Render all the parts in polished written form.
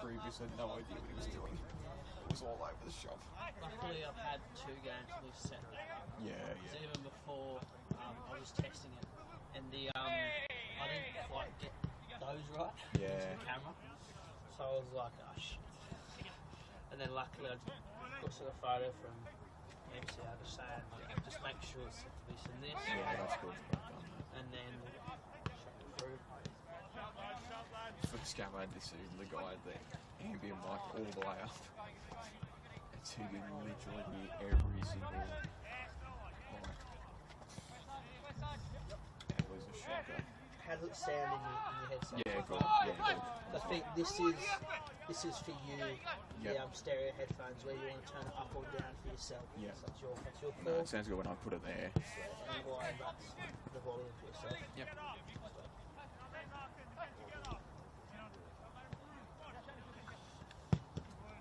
previously had no idea what he was doing. It was all over the shop. Luckily, I've had 2 games to set it up. Yeah. Even before I was testing it, and I didn't quite get those right into the camera, so I was like, oh shit. And then luckily I got a photo from MC I was saying, like, just make sure it's set to this and this. Yeah, that's good. And then shut it through. First game I had this season, the guy had the ambient mic all the way up. And so you can literally hear every single mic. It was a shocker. How does it sound in your headset? Yeah, good. Yeah, good. I think this is for you, the stereo headphones, where you want to turn it up or down for yourself. Yeah. So that's your call. No, it sounds good when I put it there. And why that's the volume for yourself. Yep.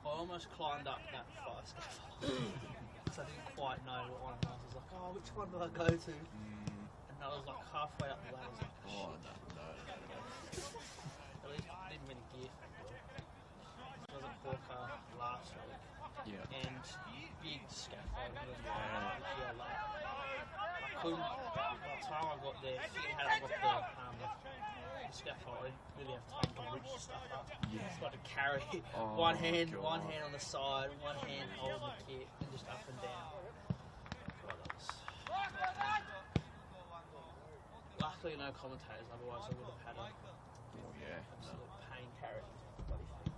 I almost climbed up that fire scaffold. So I didn't quite know what one was. I was like, oh, which one do I go to? And I was like halfway up the ladder. I was like, Oh, no. At least I didn't really gear factor. This was a forecast last week. Yeah. And big scaffold. I couldn't, by the time I got there, forget how I got the scaffold, I didn't really have time to reach the stuff up. Yeah. Just got to carry one hand on the side, one hand holding the kit, and just up and down. Luckily no commentators, otherwise I would have had a absolute pain carrying the bloody thing.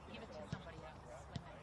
Give it to somebody else when they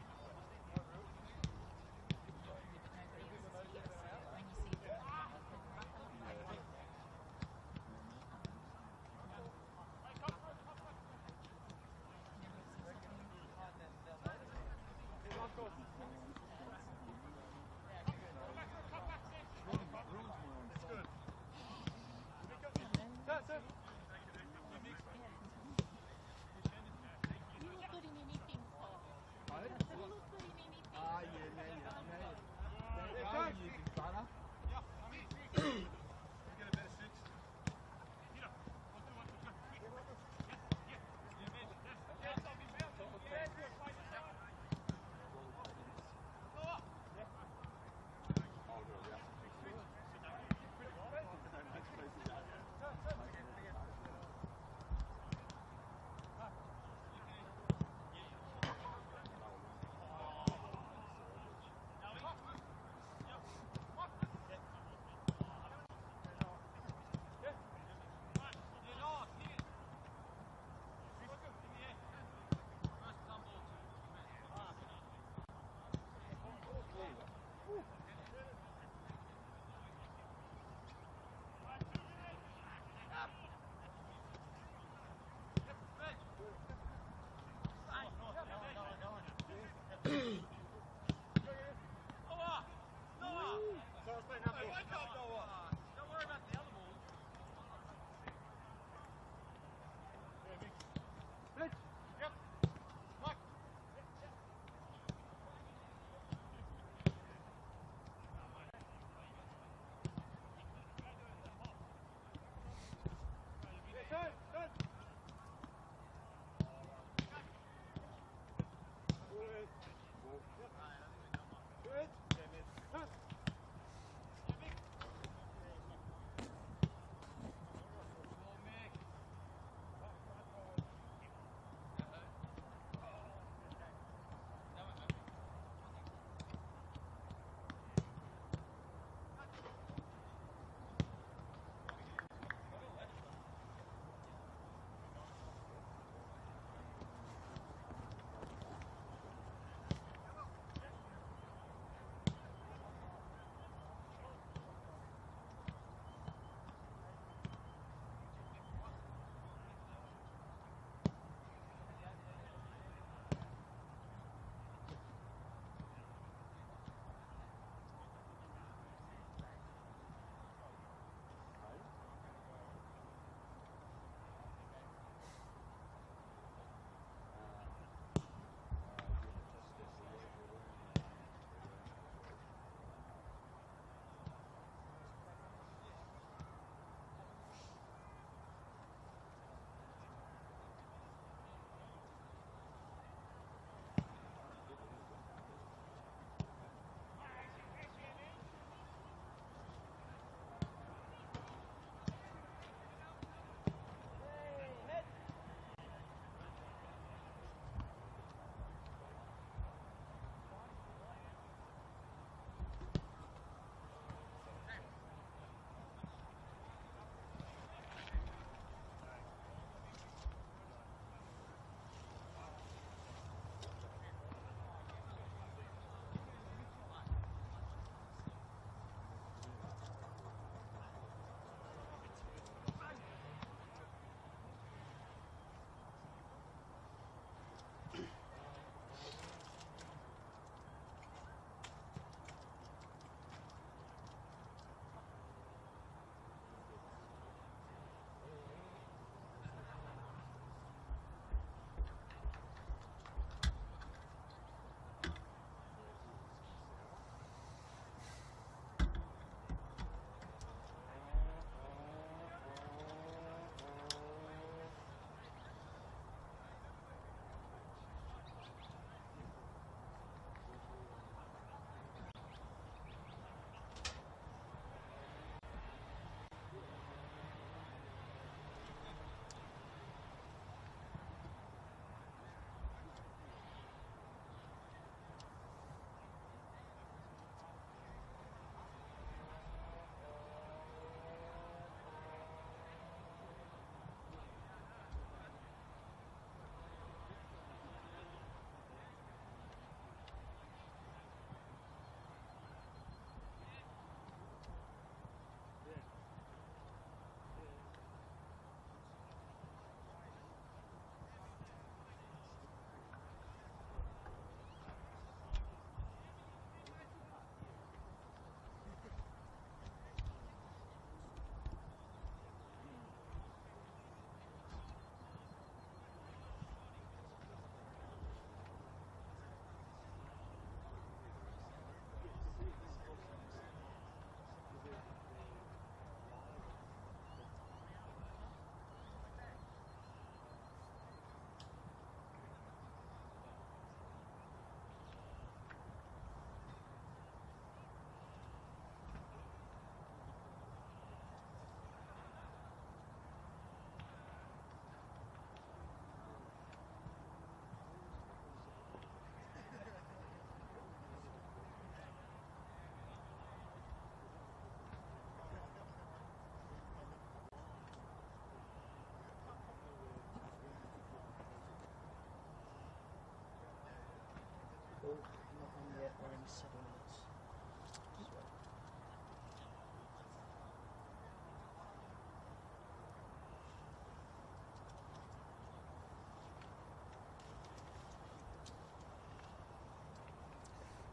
7 minutes.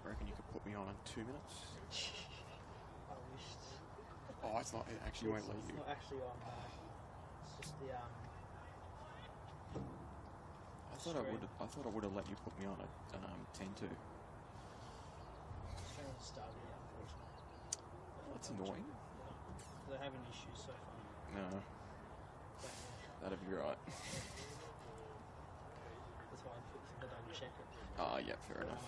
I reckon you could put me on in 2 minutes. I wished. Oh, it's not. It actually won't let you. It's not actually on. It's just the I thought I would have let you put me on at 10-2. Stream started, unfortunately. That's annoying. They're having issues so far. No, that'd be right. That's why I put the double check it. Ah, yeah, fair enough.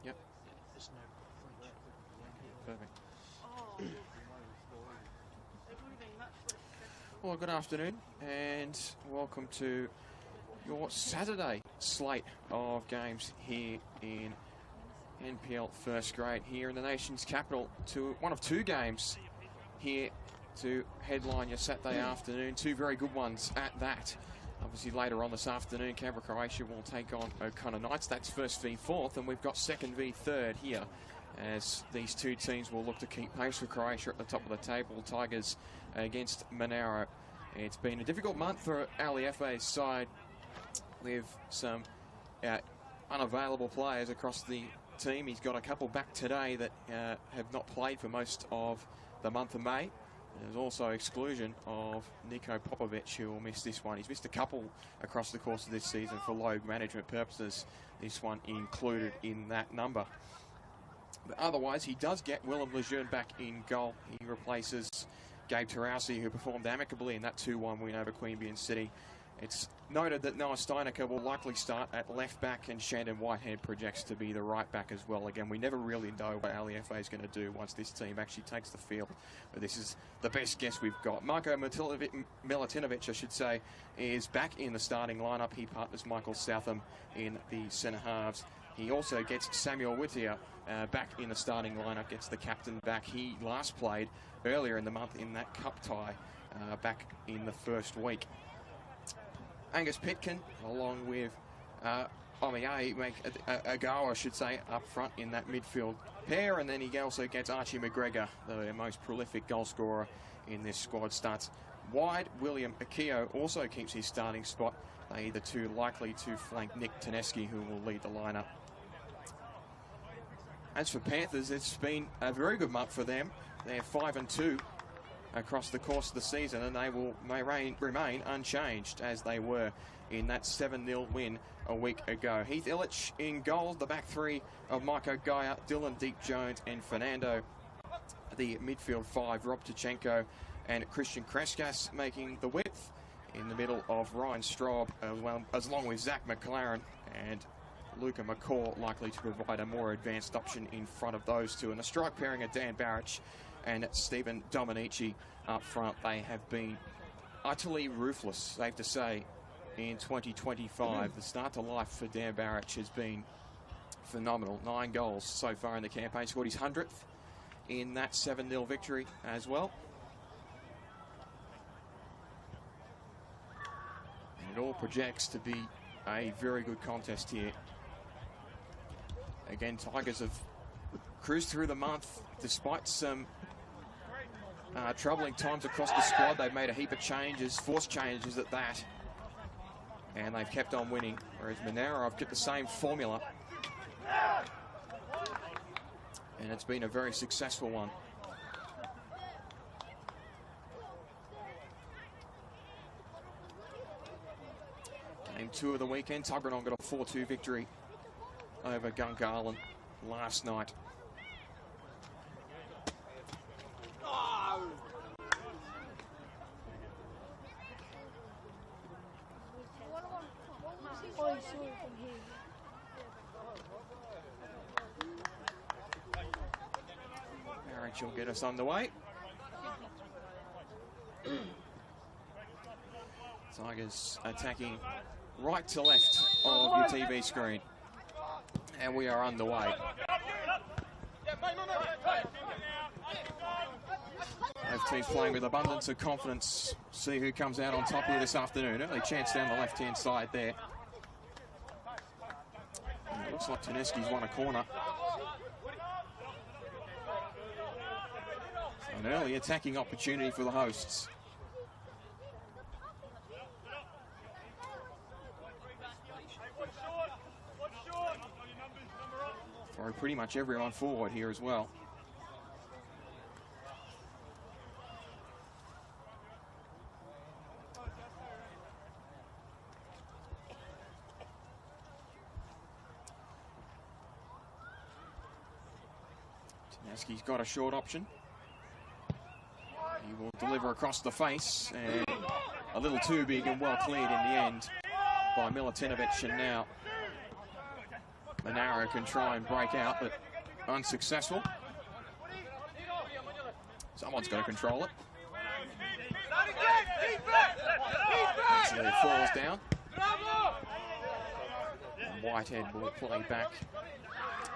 Yep. Perfect. Well, good afternoon and welcome to your Saturday slate of games here in NPL first grade here in the nation's capital, to one of two games here to headline your Saturday afternoon. Two very good ones at that. Obviously later on this afternoon, Canberra Croatia will take on O'Connor Knights. That's first v fourth, and we've got second v third here, as these two teams will look to keep pace with Croatia at the top of the table. Tigers against Monaro. It's been a difficult month for Ali Efe's side, with some unavailable players across the team. He's got a couple back today that have not played for most of the month of May. There's also exclusion of Niko Popovic, who will miss this one. He's missed a couple across the course of this season for load management purposes. This one included in that number. But otherwise, he does get Willem Lejeune back in goal. He replaces Gabe Tarausi, who performed amicably in that 2-1 win over Queanbeyan City. It's noted that Noah Steinecker will likely start at left back, and Shandon Whitehead projects to be the right back as well. Again, we never really know what Ali Efe is going to do once this team actually takes the field, but this is the best guess we've got. Marko Milutinovic, I should say, is back in the starting lineup. He partners Michael Southam in the centre halves. He also gets Samuel Whittier back in the starting lineup, gets the captain back. He last played earlier in the month in that cup tie back in the first week. Angus Pitkin, along with Omiye, make a go, I should say, up front in that midfield pair. And then he also gets Archie McGregor, the most prolific goal scorer in this squad. Starts wide. William Akio also keeps his starting spot. They the two likely to flank Nick Taneski, who will lead the lineup. As for Panthers, it's been a very good month for them. They're 5-2 across the course of the season, and they will remain unchanged as they were in that 7-0 win a week ago. Heath Illich in goal, the back three of Marco Gaia, Dylan Deep-Jones and Fernando. The midfield five, Rob Tachenko and Christian Kreskas making the width. In the middle of Ryan Straub, along with Zach McLaren and Luca McCaw, likely to provide a more advanced option in front of those two. And a strike pairing of Dan Barrich and Stephen Dominici up front. They have been utterly ruthless, safe to say, in 2025. The start to life for Dan Barrich has been phenomenal. 9 goals so far in the campaign. Scored his 100th in that 7-0 victory as well. And it all projects to be a very good contest here. Again, Tigers have cruised through the month despite some troubling times across the squad. They've made a heap of changes, forced changes at that, and they've kept on winning. Whereas Monaro have kept the same formula, and it's been a very successful one. Game 2 of the weekend, Tuggeranong got a 4-2 victory over Gungahlin last night. Marriage will get us underway. Tigers attacking right to left of your TV screen. And we are underway. Both teams playing with abundance of confidence. See who comes out on top here this afternoon. Early chance down the left-hand side there. And it looks like Taneski's won a corner. So an early attacking opportunity for the hosts. Throw pretty much everyone forward here as well. Taneski's got a short option. He will deliver across the face, and a little too big and well cleared in the end by Milutinovic, and now Monaro can try and break out, but unsuccessful. Someone's got to control it. Actually, it falls down. Whitehead will play back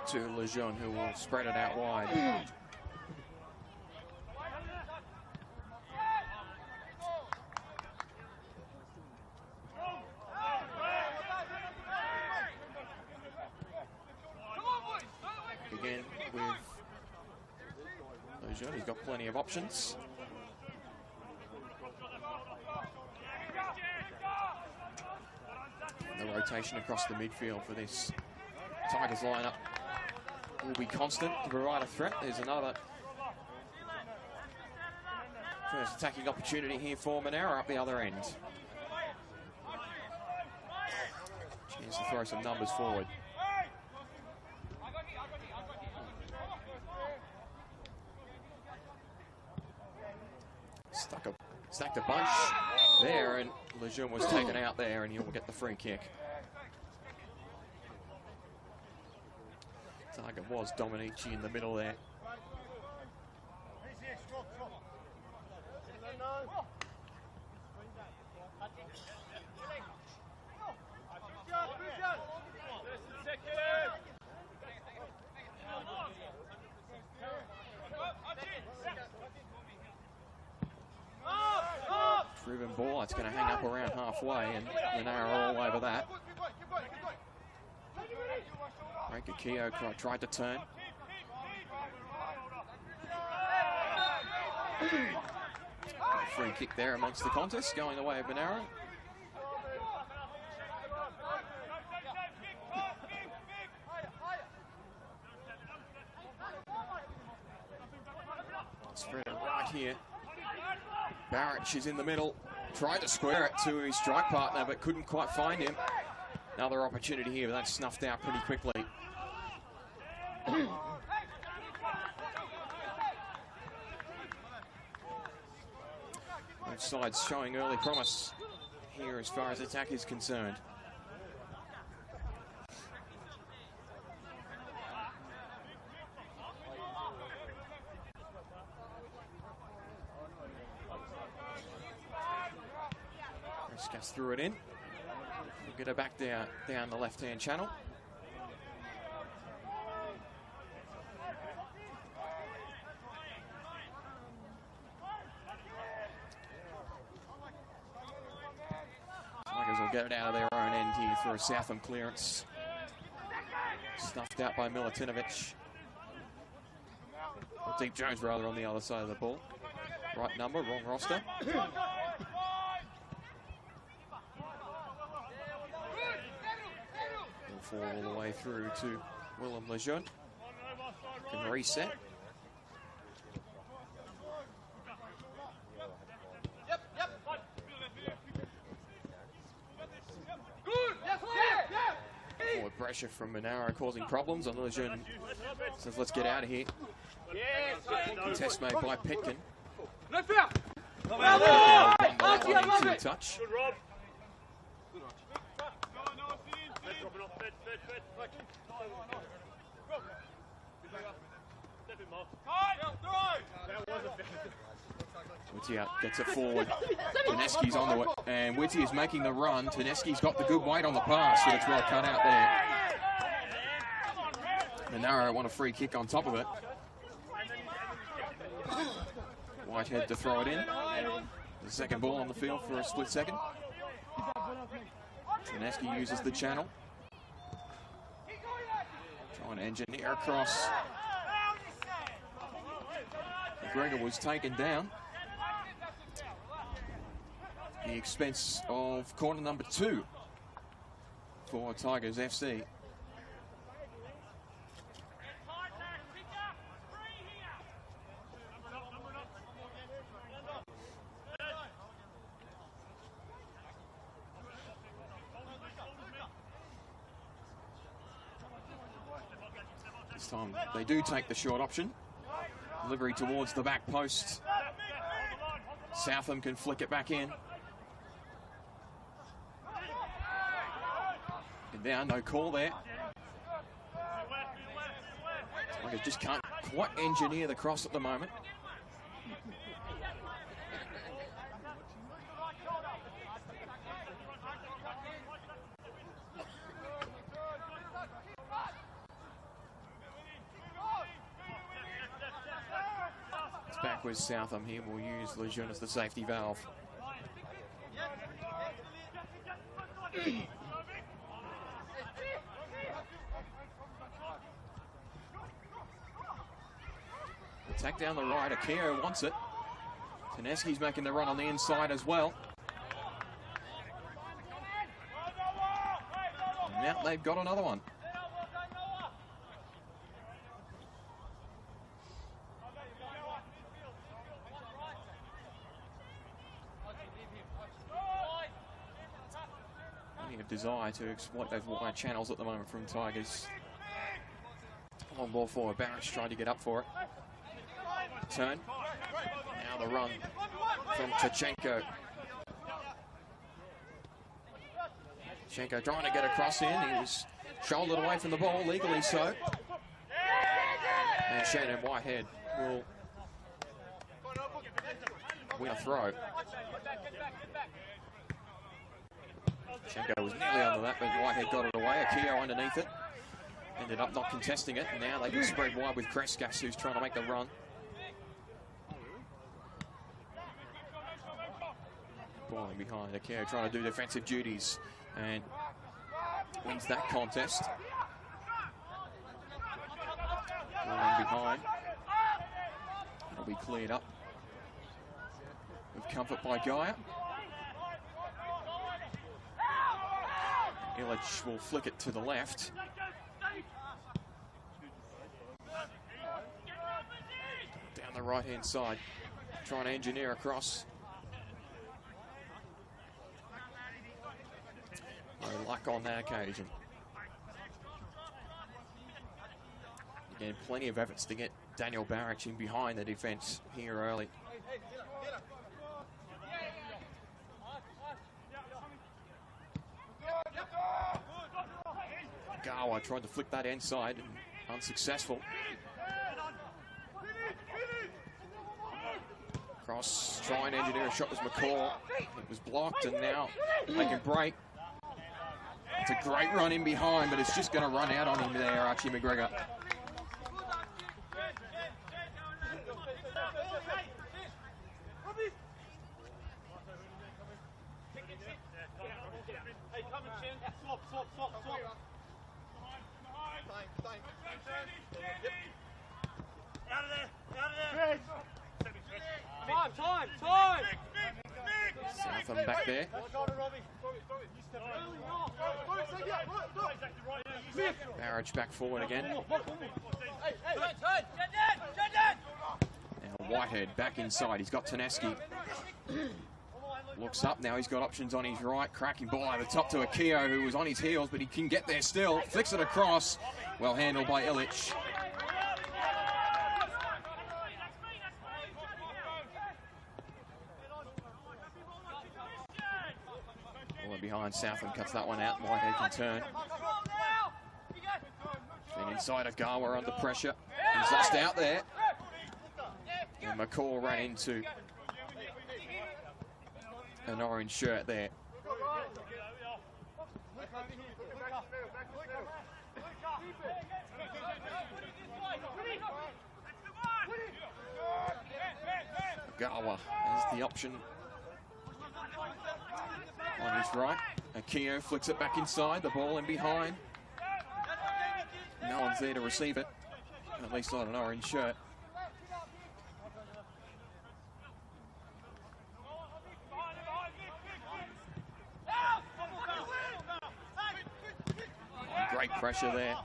to Lejeune, who will spread it out wide. Again with Lejeune, he's got plenty of options. The rotation across the midfield for this Tigers lineup will be constant to provide a threat. There's another first attacking opportunity here for Monaro up the other end. Chance to throw some numbers forward. Stacked a bunch there, and Lejeune was taken out there, and he'll get the free kick. Target was Dominici in the middle there. Driven ball, it's going to hang up around halfway, and Monaro all over that. Keo tried to turn. Free kick there amongst the contest, going the way of Monaro. Spread it right here. Barrett is in the middle, tried to square it to his strike partner, but couldn't quite find him. Another opportunity here, but that's snuffed out pretty quickly. Both sides showing early promise here as far as attack is concerned. Rescas threw it in. We'll get her back down the left-hand channel. Tigers will get it out of their own end here for a Southam clearance. Snuffed out by Milutinovic. Deep Jones rather on the other side of the ball. Right number, wrong roster. Fall all the way through to Willem Lejeune. Can reset. Forward pressure from Monaro causing problems on Lejeune. Says, let's get out of here. Contest made by Petkin. Touch. Whitty out, gets it forward. Tedeschi's onto it, and Whitty is making the run. Tedeschi's got the good weight on the pass, but it's well cut out there. Monaro want a free kick on top of it. Whitehead to throw it in. The second ball on the field for a split second. Tedeschi uses the channel. Trying to engineer across. Gregor was taken down at the expense of corner number 2 for Tigers FC. This time they do take the short option. Delivery towards the back post. Southam can flick it back in. And down, no call there. Tigers just can't quite engineer the cross at the moment. back with Southam. He will use Lejeune as the safety valve. Attack down the right. Akio wants it. Tedeschi's making the run on the inside as well. And now they've got another one. Plenty of desire to exploit those wide channels at the moment from Tigers. Long ball forward. Barrett tried to get up for it. Turn. Now the run from Tachenko. Tachenko trying to get across in. He was shouldered away from the ball, legally so. And Shannon Whitehead will win a throw. Tachenko was nearly under that, but Whitehead got it away. Akio underneath it. Ended up not contesting it. Now they can spread wide with Kreskas, who's trying to make the run. Balling behind. Akio trying to do defensive duties and wins that contest. Balling behind. It'll be cleared up with comfort by Gaia. Illich will flick it to the left. Down the right-hand side. Trying to engineer across. No luck on that occasion. Again, plenty of efforts to get Daniel Barrett in behind the defence here early. Gawa tried to flick that inside, unsuccessful. Cross, try and engineer a shot was McCall. It was blocked and now they can break. It's a great run in behind, but it's just going to run out on him there, Archie McGregor. Southam back there. Barrage back forward again. Now Whitehead back inside. He's got Tedeschi. Looks up now. He's got options on his right. Cracking ball over the top to Akio, who was on his heels, but he can get there still. Flicks it across. Well handled by Illich. Behind Southam, cuts that one out. Whitehead can turn. And inside of Gawa under pressure. He's lost out there. And McCall ran into an orange shirt there. Gawa has the option on his right. Akio flicks it back inside, the ball in behind. No one's there to receive it, at least not an orange shirt. Great pressure there.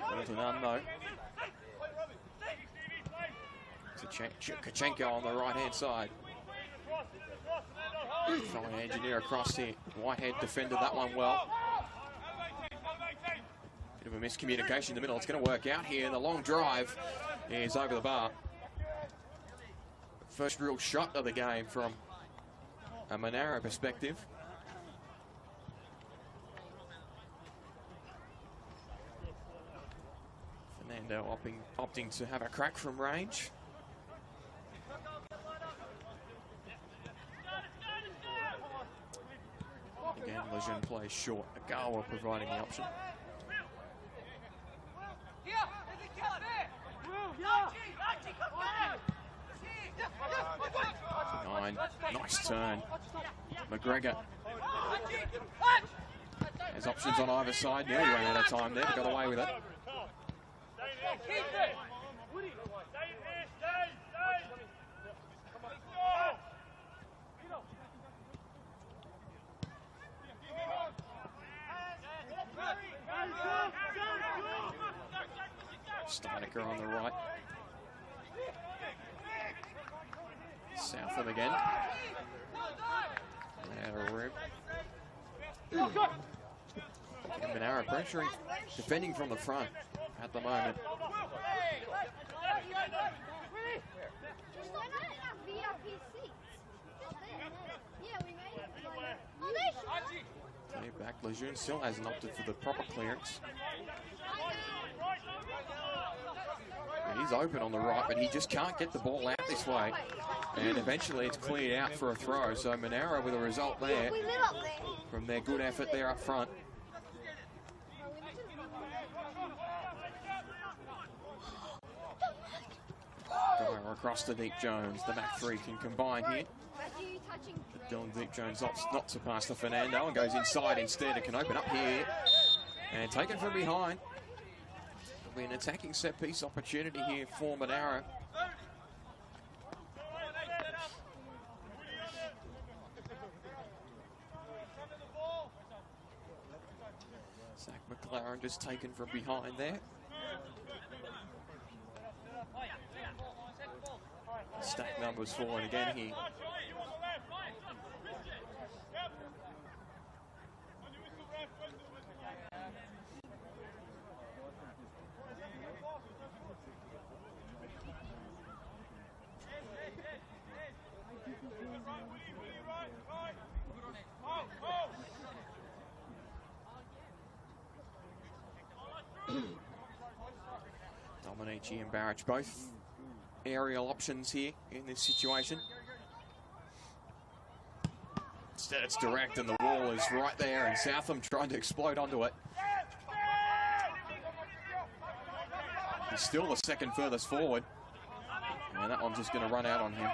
Ball to none though. Kachenko on the right-hand side. Trying to engineer across here. Whitehead defended that one well. Bit of a miscommunication in the middle. It's going to work out here. The long drive is over the bar. First real shot of the game from a Monaro perspective. Fernando opting to have a crack from range. Again, Lejeune plays short. Agawa providing the option. behind. Nice turn. McGregor has options on either side. Nearly ran out of time there, but got away with it. Steinecker on the right. Southam again. Out of room. And Monaro pressuring, defending from the front at the moment. Play back. Lejeune still hasn't opted for the proper clearance. And he's open on the right, but he just can't get the ball out this way. And eventually it's cleared out for a throw. So Monaro with a result there from their good effort there up front. Going across to Deep Jones. The back three can combine here. But Dylan Deep Jones opts not to pass to Fernando and goes inside instead. It can open up here and taken from behind. It'll be an attacking set piece opportunity here for Monaro. Zach McLaren just taken from behind there. Stack numbers falling again here. Dominici and Barrage both aerial options here in this situation. Instead it's direct and the wall is right there and Southam trying to explode onto it. He's still the second furthest forward. And that one's just going to run out on him.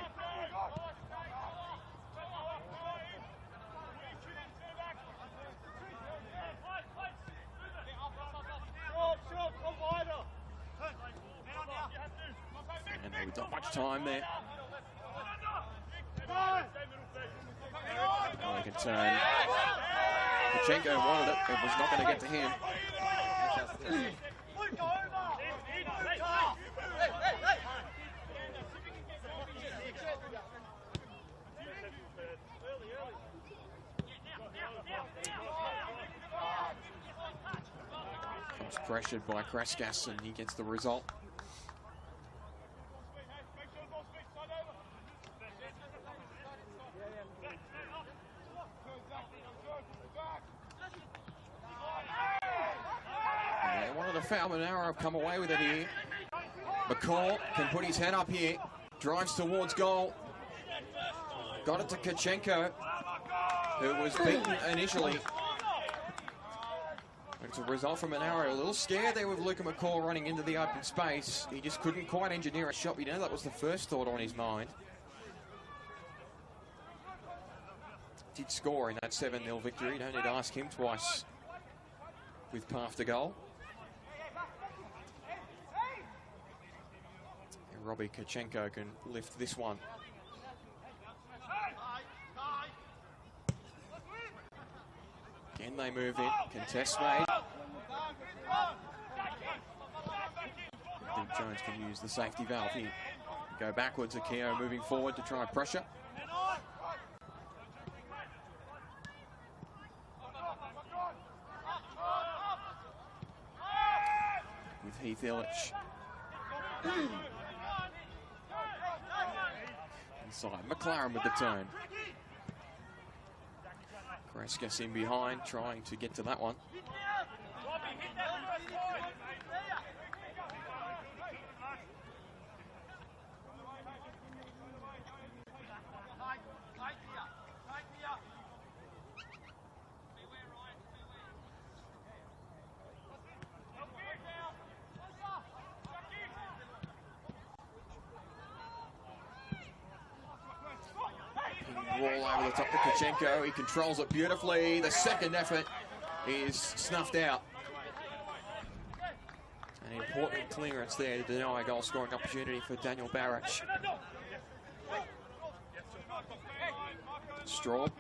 And not much time there. Oh, he can turn. Kachenko wanted it, but was not going to get to him. Cross pressured by Kreskas and he gets the result. Foul. Monaro have come away with it here. McCall can put his head up here. Drives towards goal. Got it to Kachenko, who was beaten initially. It's a result from Monaro. A little scared there with Luca McCall running into the open space. He just couldn't quite engineer a shot. You know, that was the first thought on his mind. Did score in that 7-0 victory. Don't need to ask him twice with path to goal. Robbie Kachenko can lift this one. Again, they move in. Contest made. Deep Jones can use the safety valve here. Go backwards. Akio moving forward to try and pressure. With Heath Illich. Inside, McLaren with the turn. Kreskas in behind, trying to get to that one. Wall over the top to Kachenko. He controls it beautifully. The second effort is snuffed out. An important clearance there to deny a goal scoring opportunity for Daniel Barrach. Straub.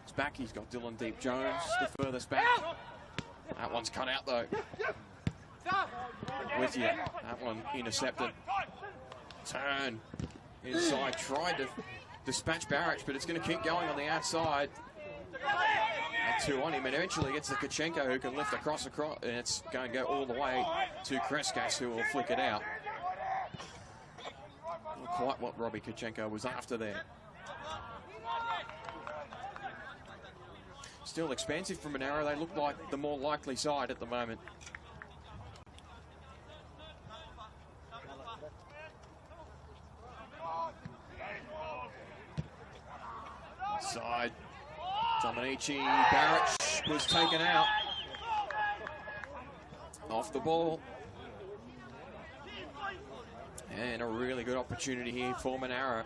It's back. He's got Dylan Deep Jones, the furthest back. That one's cut out though. With you. That one intercepted. Turn inside. Tried to dispatch Barrach, but it's going to keep going on the outside. And 2 on him, and eventually gets to Kachenko, who can lift across, and it's going to go all the way to Kreskas, who will flick it out. Not quite what Robbie Kachenko was after there. Still expensive from Monaro. They look like the more likely side at the moment. Side. Dominici Barrach was taken out. Off the ball. And a really good opportunity here for Monaro.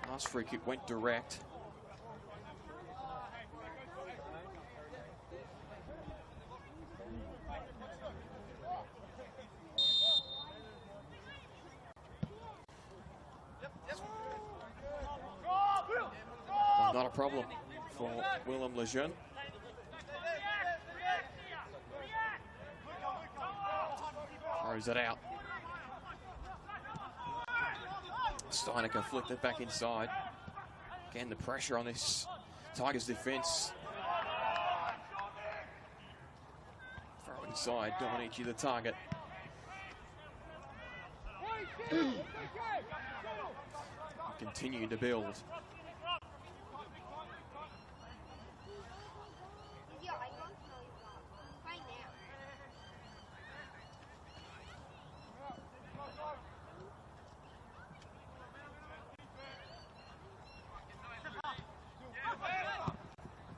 Last free kick went direct. Well, not a problem for Willem Lejeune. Throws it out. Steinecker flicked it back inside. Again, the pressure on this Tigers defence. Throw inside, Dominici the target. Continue to build.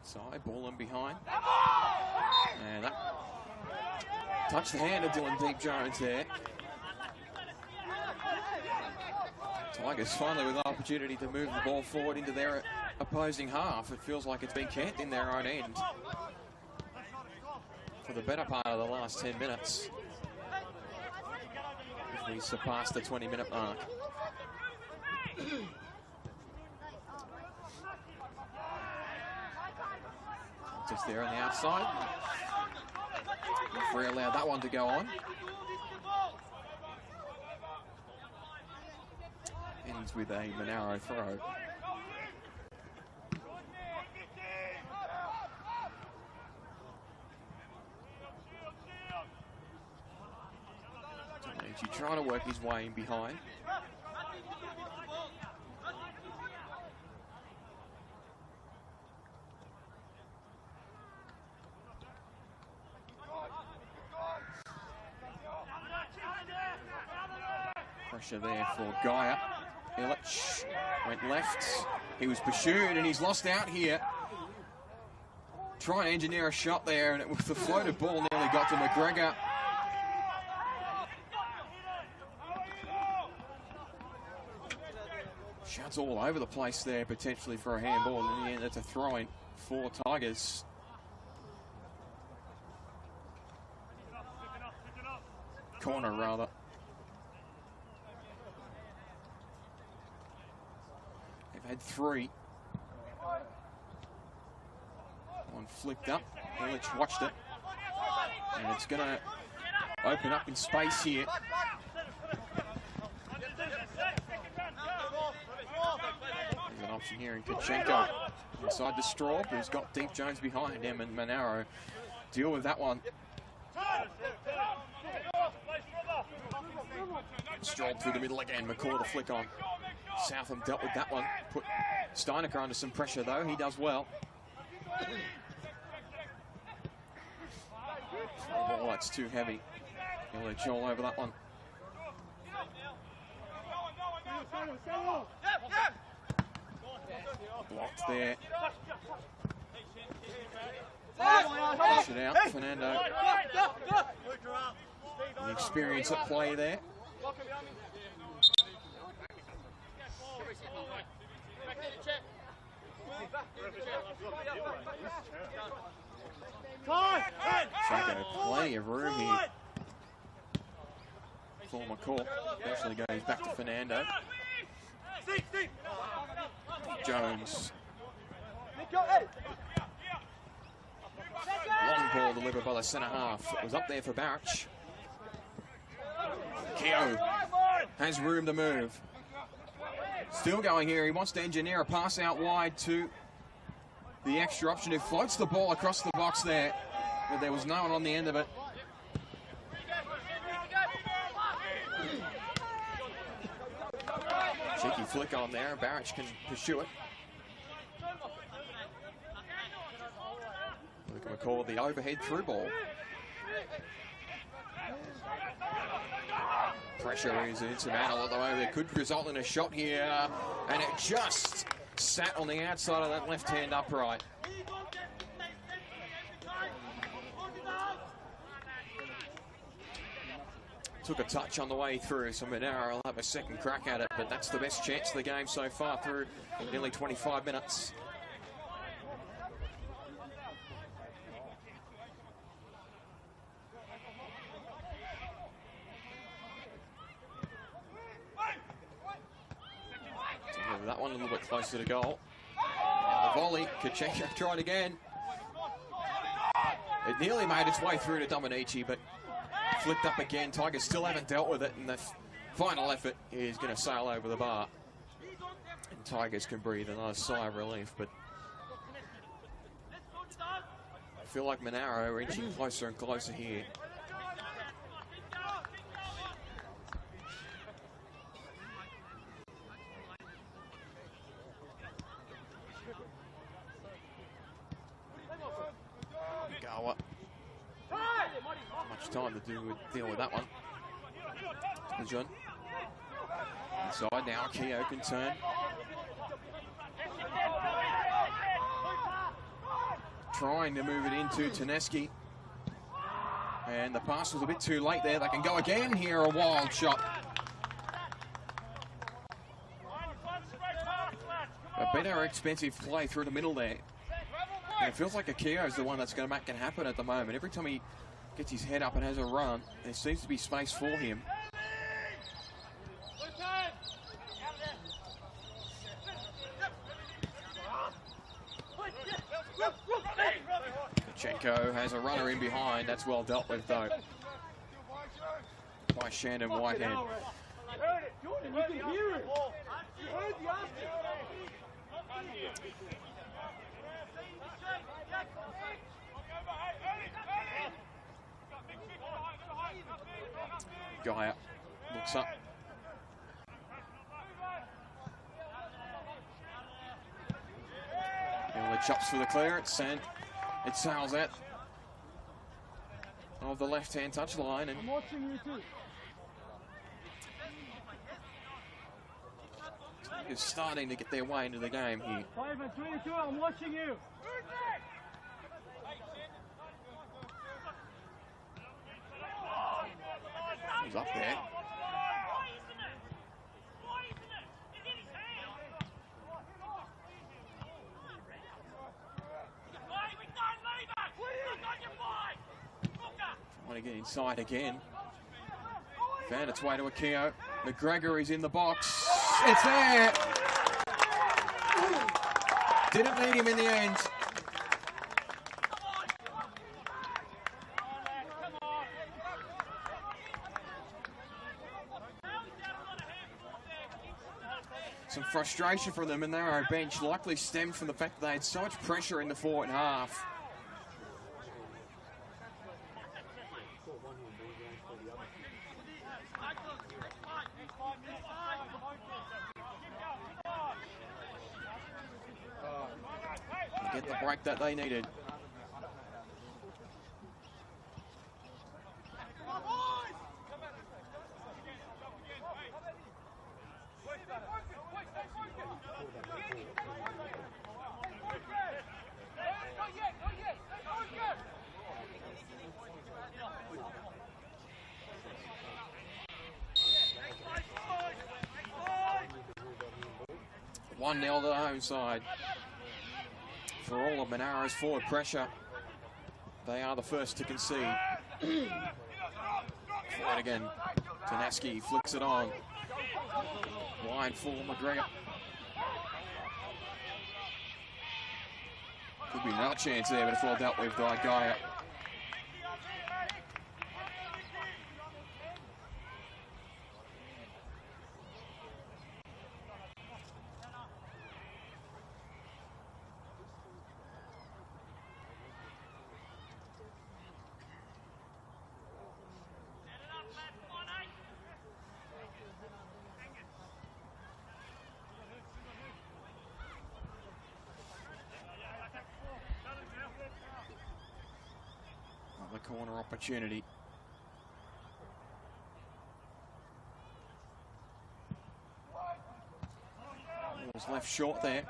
Side, ball in behind. And that touched the hand of Dylan Deep Jones there. Tigers finally with an opportunity to move the ball forward into their opposing half. It feels like it's been camped in their own end for the better part of the last 10 minutes. We surpassed the 20-minute mark. Just there on the outside. Referee allowed that one to go on. And he's with a Monaro throw. He's trying to work his way in behind. Pressure there for Gaia. Illich went left. He was pursued and he's lost out here. Trying to engineer a shot there, and it was the floated ball nearly got to McGregor. Shots all over the place there, potentially for a handball. In the end, it's a throw-in for Tigers. Corner, rather. They've had 3. One flicked up. Illich watched it. And it's going to open up in space here. There's an option here in Kachenko. Inside the Straub, who's got Deep Jones behind him, and Monaro deal with that one. Straub through the middle again. McCall to flick on. Southam dealt with that one. Put Steinecker under some pressure, though. He does well. Oh, that's too heavy. Illich all over that one. Blocked there. Push it out, Fernando. The experience at play there. Chaco, plenty of room here. Former call. Eventually goes back to Fernando. Jones. Long ball delivered by the centre half. It was up there for Barrach. Keogh has room to move. Still going here. He wants to engineer a pass out wide to the extra option who floats the ball across the box there. But there was no one on the end of it. Cheeky flick on there. Barrach can pursue it. Look at McCall, the overhead through ball. Pressure is insurmountable at the moment. It could result in a shot here. And it just sat on the outside of that left-hand upright. Took a touch on the way through, so Monaro will have a second crack at it, but that's the best chance of the game so far through nearly 25 minutes. That one a little bit closer to goal. Now the volley, Kachenko tried again. It nearly made its way through to Dominici, but flicked up again. Tigers still haven't dealt with it, and the final effort is going to sail over the bar. And Tigers can breathe another sigh of relief, but I feel like Monaro are inching closer and closer here. Time to deal with that one. John. Inside now, Keogh can turn. Trying to move it into Taneski. And the pass was a bit too late there. They can go again here, a wild shot. A better expensive play through the middle there. And it feels like Keogh is the one that's going to make it happen at the moment. Every time he gets his head up and has a run, there seems to be space for him. Kachenko has a runner in behind. That's well dealt with, though, by Shandon Whitehead. Jordan, you can hear it. You heard the option. Guy looks up. Miller chops for the clearance, and it sails out of the left-hand touchline. And I'm watching you too. is starting to get their way into the game here. 5 and 22, I'm watching you. He's up there. Trying to get inside again. Found its way to Akio. McGregor is in the box. It's there. Didn't need him in the end. Some frustration from the Monaro bench likely stemmed from the fact that they had so much pressure in the forward half. To get the break that they needed. One 0 to the home side. For all of Monaro's forward pressure, they are the first to concede. Forward again. Tanaski flicks it on. Wide for McGregor. Could be another chance there, but it's well dealt with by Gaia. Corner opportunity. Was left short there.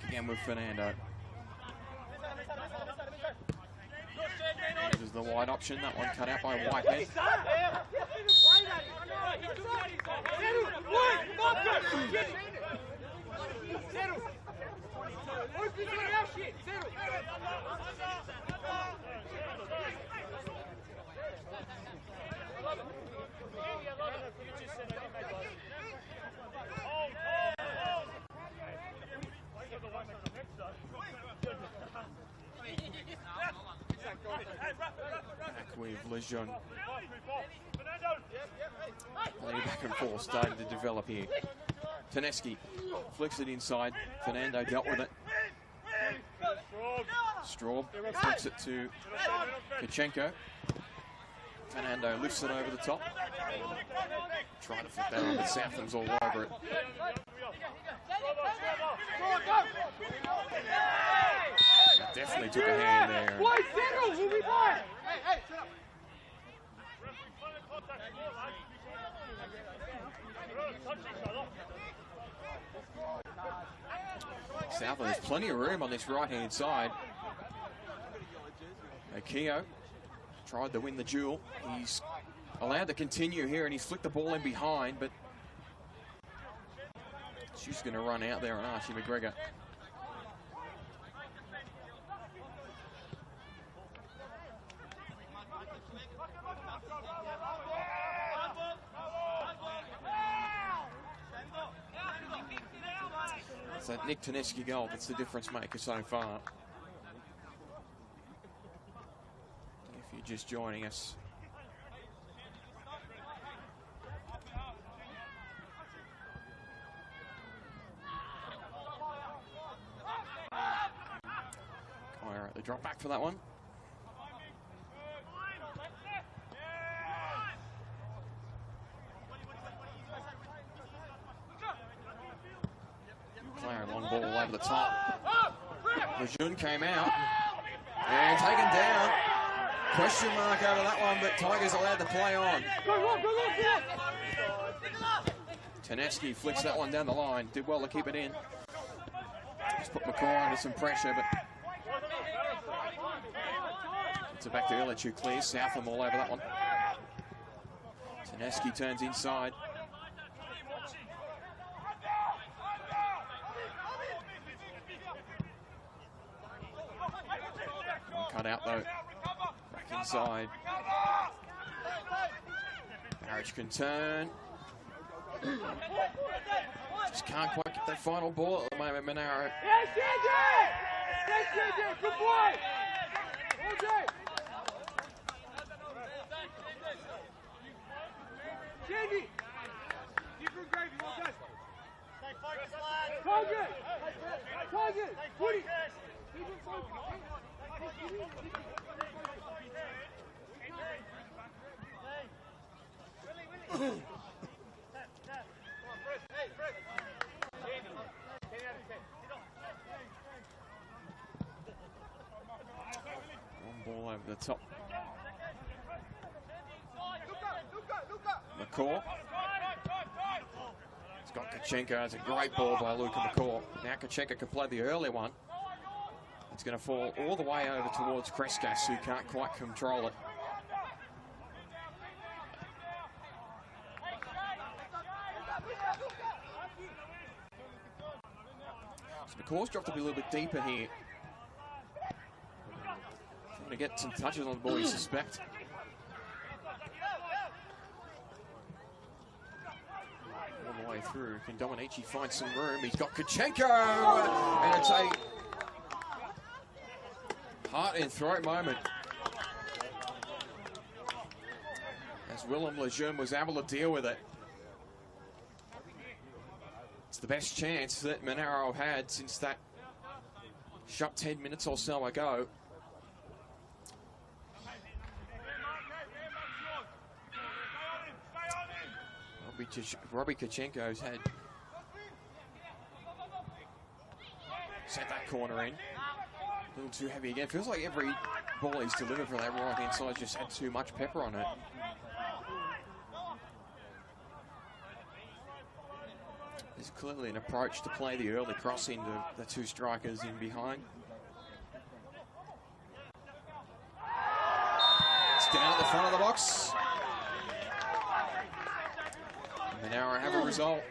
Again with Fernando. This is the wide option. That one cut out by Whitehead. Back with Lejeune. Play back and forth starting to develop here. Tanaski flicks it inside. Fernando dealt with it. Straub flicks it to Kachenko. Fernando lifts it over the top. Trying to flip that on, but Southam's all over it. Definitely took a hand there. Southland has plenty of room on this right-hand side. Akio tried to win the duel. He's allowed to continue here, and he's flicked the ball in behind, but she's going to run out there on Archie McGregor. It's that Nick Tanaski goal that's the difference maker so far. If you're just joining us. All right, they drop back for that one. Long ball over the top. Lejeune came out and taken down. Question mark over that one, but Tigers allowed to play on. Tanaski flicks that one down the line. Did well to keep it in. Just put McCaw under some pressure, but it's back to Illich, who clears. Southam all over that one. Tanaski turns inside. Cut out though. Back inside. Marriage can turn. Just can't quite get that final ball at the moment, Monaro. Yes, good boy! Sandy! Keep her gravy, well done. Stay focused, lad. over the top. McCaw. He's got Kachenko. It's a great ball by Luka McCaw. Now Kachenko can play the early one. It's going to fall all the way over towards Kreskas, who can't quite control it. So McCaw's dropped to be a little bit deeper here. Trying to get some touches on the ball, you suspect. All the way through. Can Dominici find some room? He's got Kachenko! And it's a heart and throat moment. As Willem Lejeune was able to deal with it. It's the best chance that Monaro had since that shot 10 minutes or so ago. Robbie Kachenko's had set that corner in. A little too heavy again. Feels like every ball he's delivered from that right hand side just had too much pepper on it. There's clearly an approach to play the early cross into the two strikers in behind. It's down at the front of the box. And now I have a result.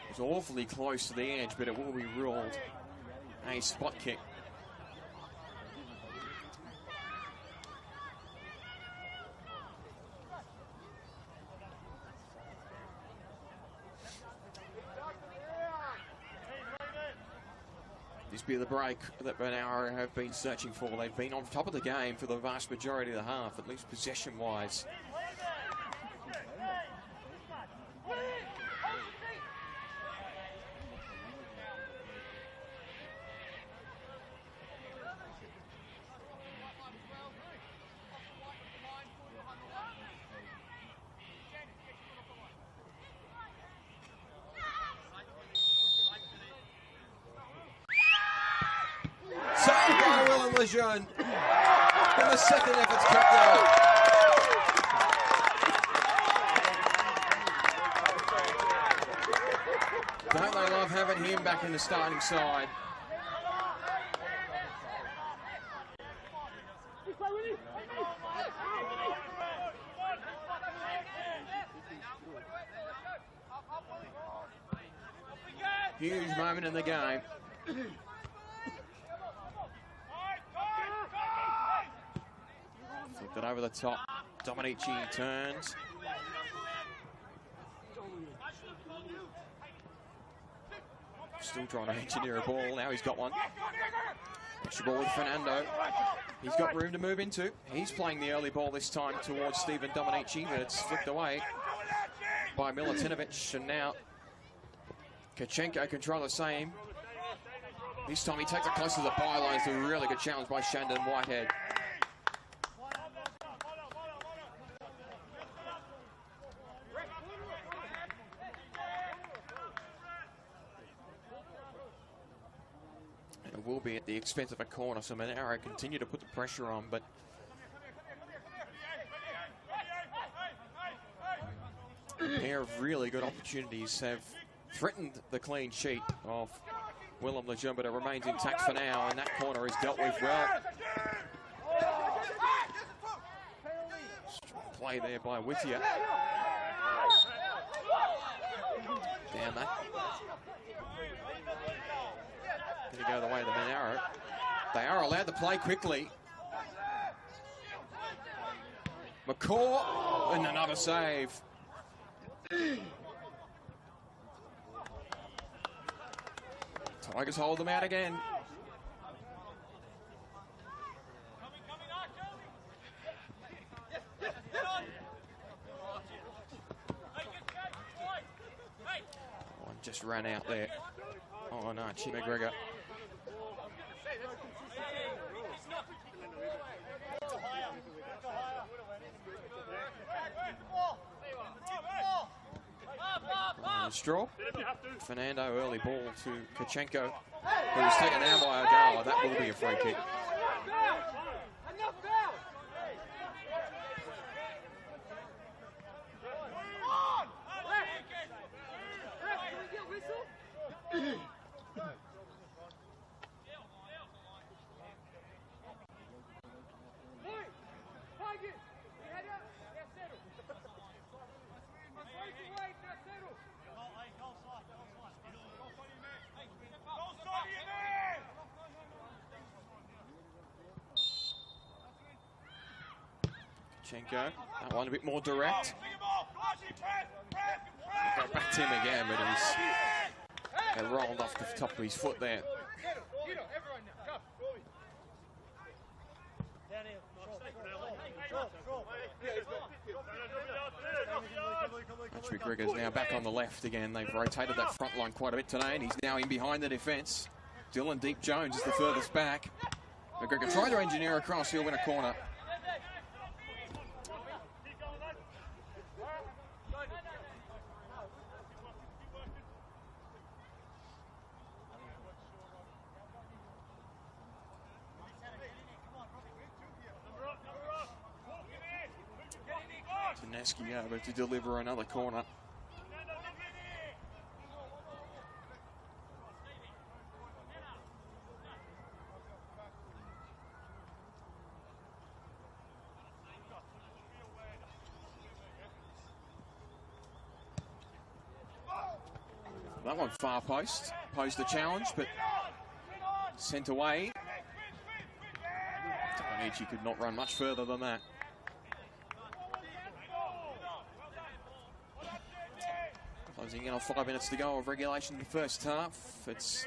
It was awfully close to the edge, but it will be ruled a spot kick. This be the break that Monaro have been searching for. They've been on top of the game for the vast majority of the half, at least possession-wise. Saved by Willem Lejeune. And the second effort's kept out. Don't they love having him back in the starting side? Huge moment in the game. Flipped it over the top. Dominici turns. Still trying to engineer a ball. Now he's got one. Extra ball with Fernando. He's got room to move into. He's playing the early ball this time towards Stephen Dominici, but it's flicked away by Milutinovic. And now Kachenko can try the same. This time he takes it close to the byline. It's a really good challenge by Shandon Whitehead. It will be at the expense of a corner, so Monaro continue to put the pressure on, but a pair of really good opportunities have threatened the clean sheet of Willem Lejeune, but it remains intact for now, and that corner is dealt with well. Strong play there by Whittier. Down that. Going to go the way of the Monaro. They are allowed to play quickly. McCaw, and another save. Tigers hold them out again. One just ran out there. Oh no, Chi McGregor. Straw. Fernando, early ball to Kachenko, who's taken down by O'Gara. That will be a free kick. That one a bit more direct. Go back to him again, but he's rolled off the top of his foot there. McGregor's now back on the left again. They've rotated that front line quite a bit today, and he's now in behind the defence. Dylan Deep Jones is the furthest back. McGregor trying to engineer across. He'll win a corner. Taneski over to deliver another corner. That one far post. Posed a challenge, but sent away. He could not run much further than that. Closing in on 5 minutes to go of regulation in the first half. It's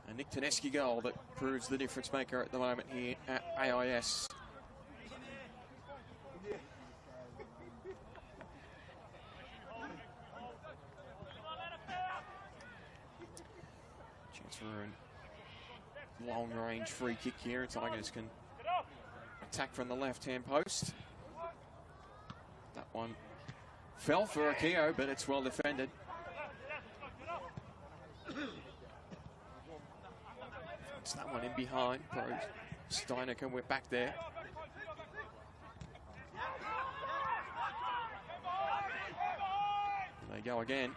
a Nick Taneski goal that proves the difference maker at the moment here at AIS. Chance for a long-range free kick here. Tigers can attack from the left-hand post. That one fell for Akio, but it's well defended. It's that one in behind. Steinecker, we're back there. And they go again.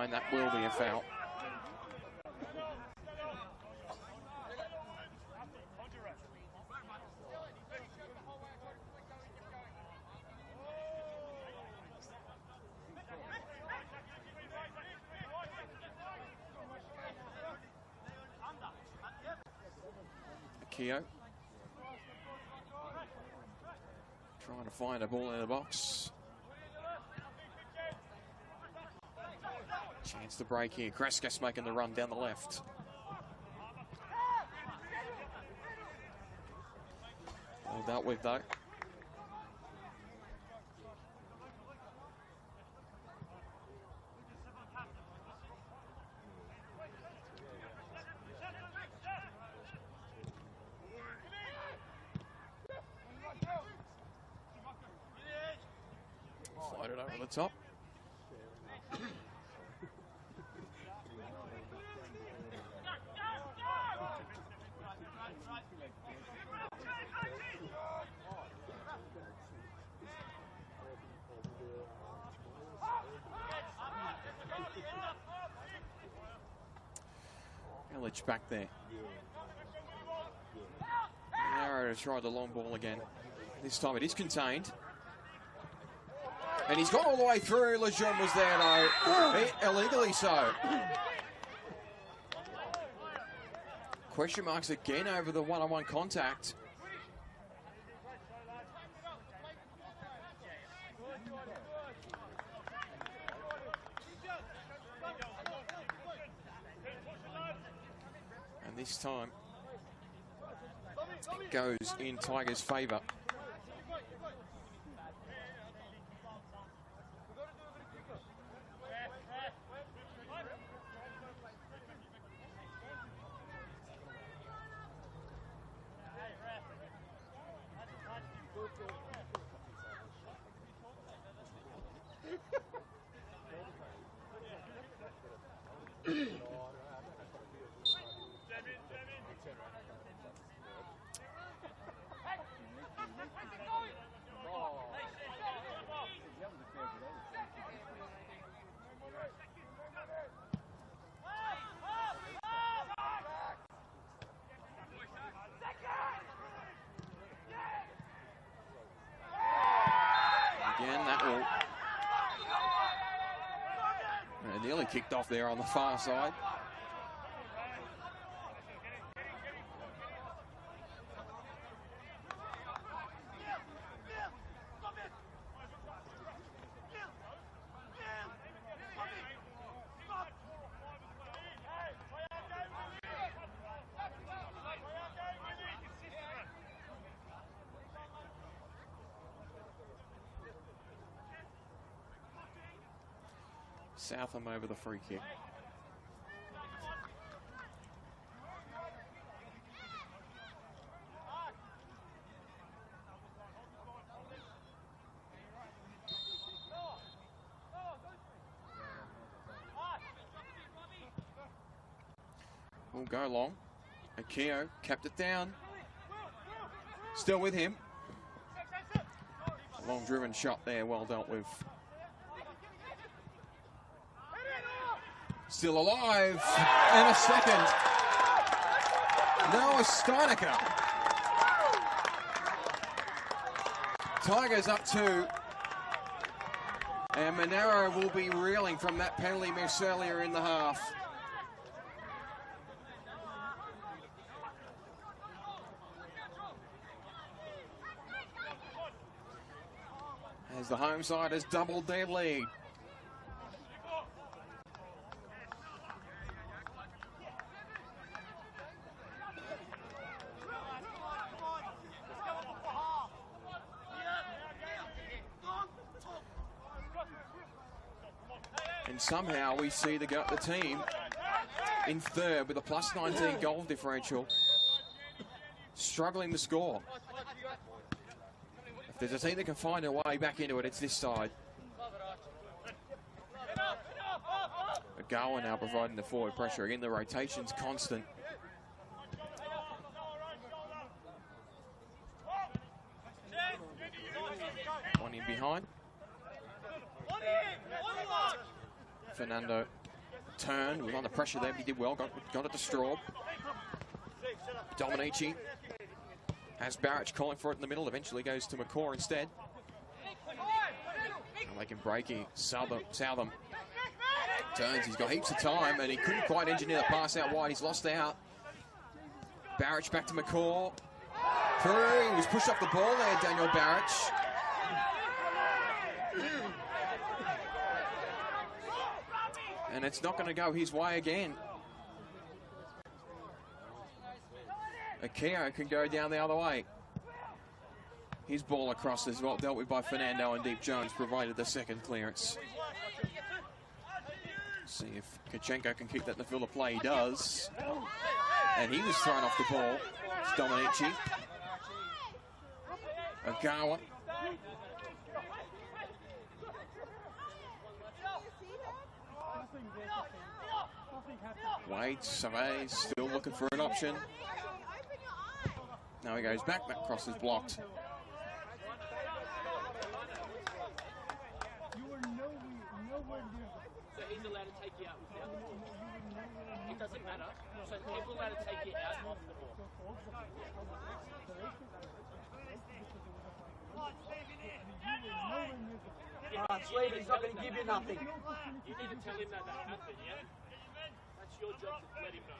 And that will be a foul. Akio trying to find a ball in the box. Chance to break here. Kreskas making the run down the left. Well dealt with though. Floated over the top. Elledge back there. Monaro to try the long ball again. This time it is contained. And he's gone all the way through. Lejeune was there though. Illegally so. Question marks again over the one-on-one contact. And this time it goes in Tigers' favour. Again, that will... nearly kicked off there on the far side. Southam over the free kick. We'll go long. Akio kept it down. Still with him. A long driven shot there, well dealt with. Still alive in a second. Noah Steinecker. Tigers up 2. And Monaro will be reeling from that penalty miss earlier in the half. As the home side has doubled their lead. And somehow we see the team in third with a plus 19 goal differential, struggling to score. If there's a team that can find a way back into it, it's this side. Gowan now providing the forward pressure. Again, the rotation's constant. One in behind. Fernando turned, was under pressure there, but he did well, got it to Straub. Dominici has Barrett calling for it in the middle, eventually goes to McCaw instead. And they can break it. Southam turns, he's got heaps of time, and he couldn't quite engineer the pass out wide, he's lost out. Barrett back to McCaw. Through, he was pushed off the ball there, Daniel Barrett. And it's not going to go his way again. Akio can go down the other way. His ball across as well, dealt with by Fernando, and Deep Jones provided the second clearance. See if Kachenko can keep that in the field of play. He does. And he was thrown off the ball. It's Dominici. Agawa. Wade surveys, still looking for an option. Now he goes back, that cross is blocked. So he's allowed to take you out without the ball. It doesn't matter. So he's allowed to take you out off the ball. Sleeve, he's not going to give you nothing. You need to tell him that happened, yeah? That's your job to let him know.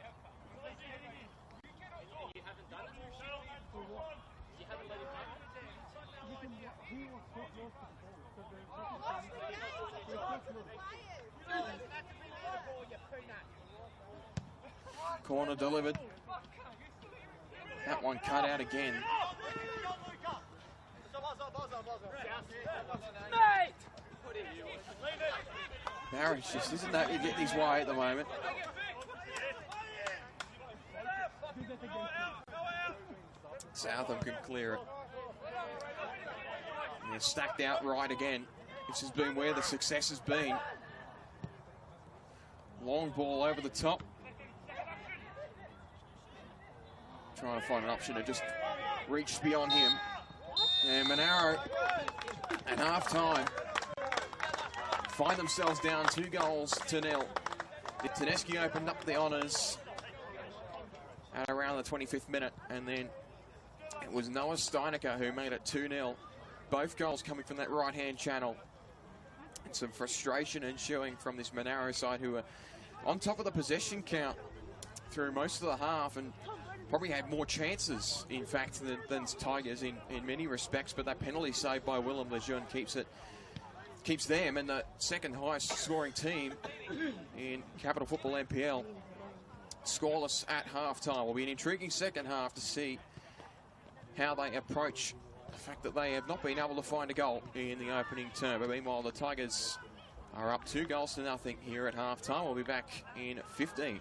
You haven't done it? You haven't let him know? Corner delivered. That one cut out again. Barrett just isn't that you get his way at the moment. Southam can clear it. And they're stacked out right again. This has been where the success has been. Long ball over the top. Trying to find an option to just reach beyond him. And Monaro at half-time find themselves down 2-0. Tedeschi opened up the honours at around the 25th minute, and then it was Noah Steinecker who made it 2-0 both goals coming from that right-hand channel. And some frustration ensuing from this Monaro side, who are on top of the possession count through most of the half and probably had more chances, in fact, than Tigers in many respects. But that penalty saved by Willem Lejeune keeps them and the second highest scoring team in Capital Football NPL scoreless at halftime. Will be an intriguing second half to see how they approach the fact that they have not been able to find a goal in the opening term. But meanwhile, the Tigers are up 2-0 here at halftime. We'll be back in 15.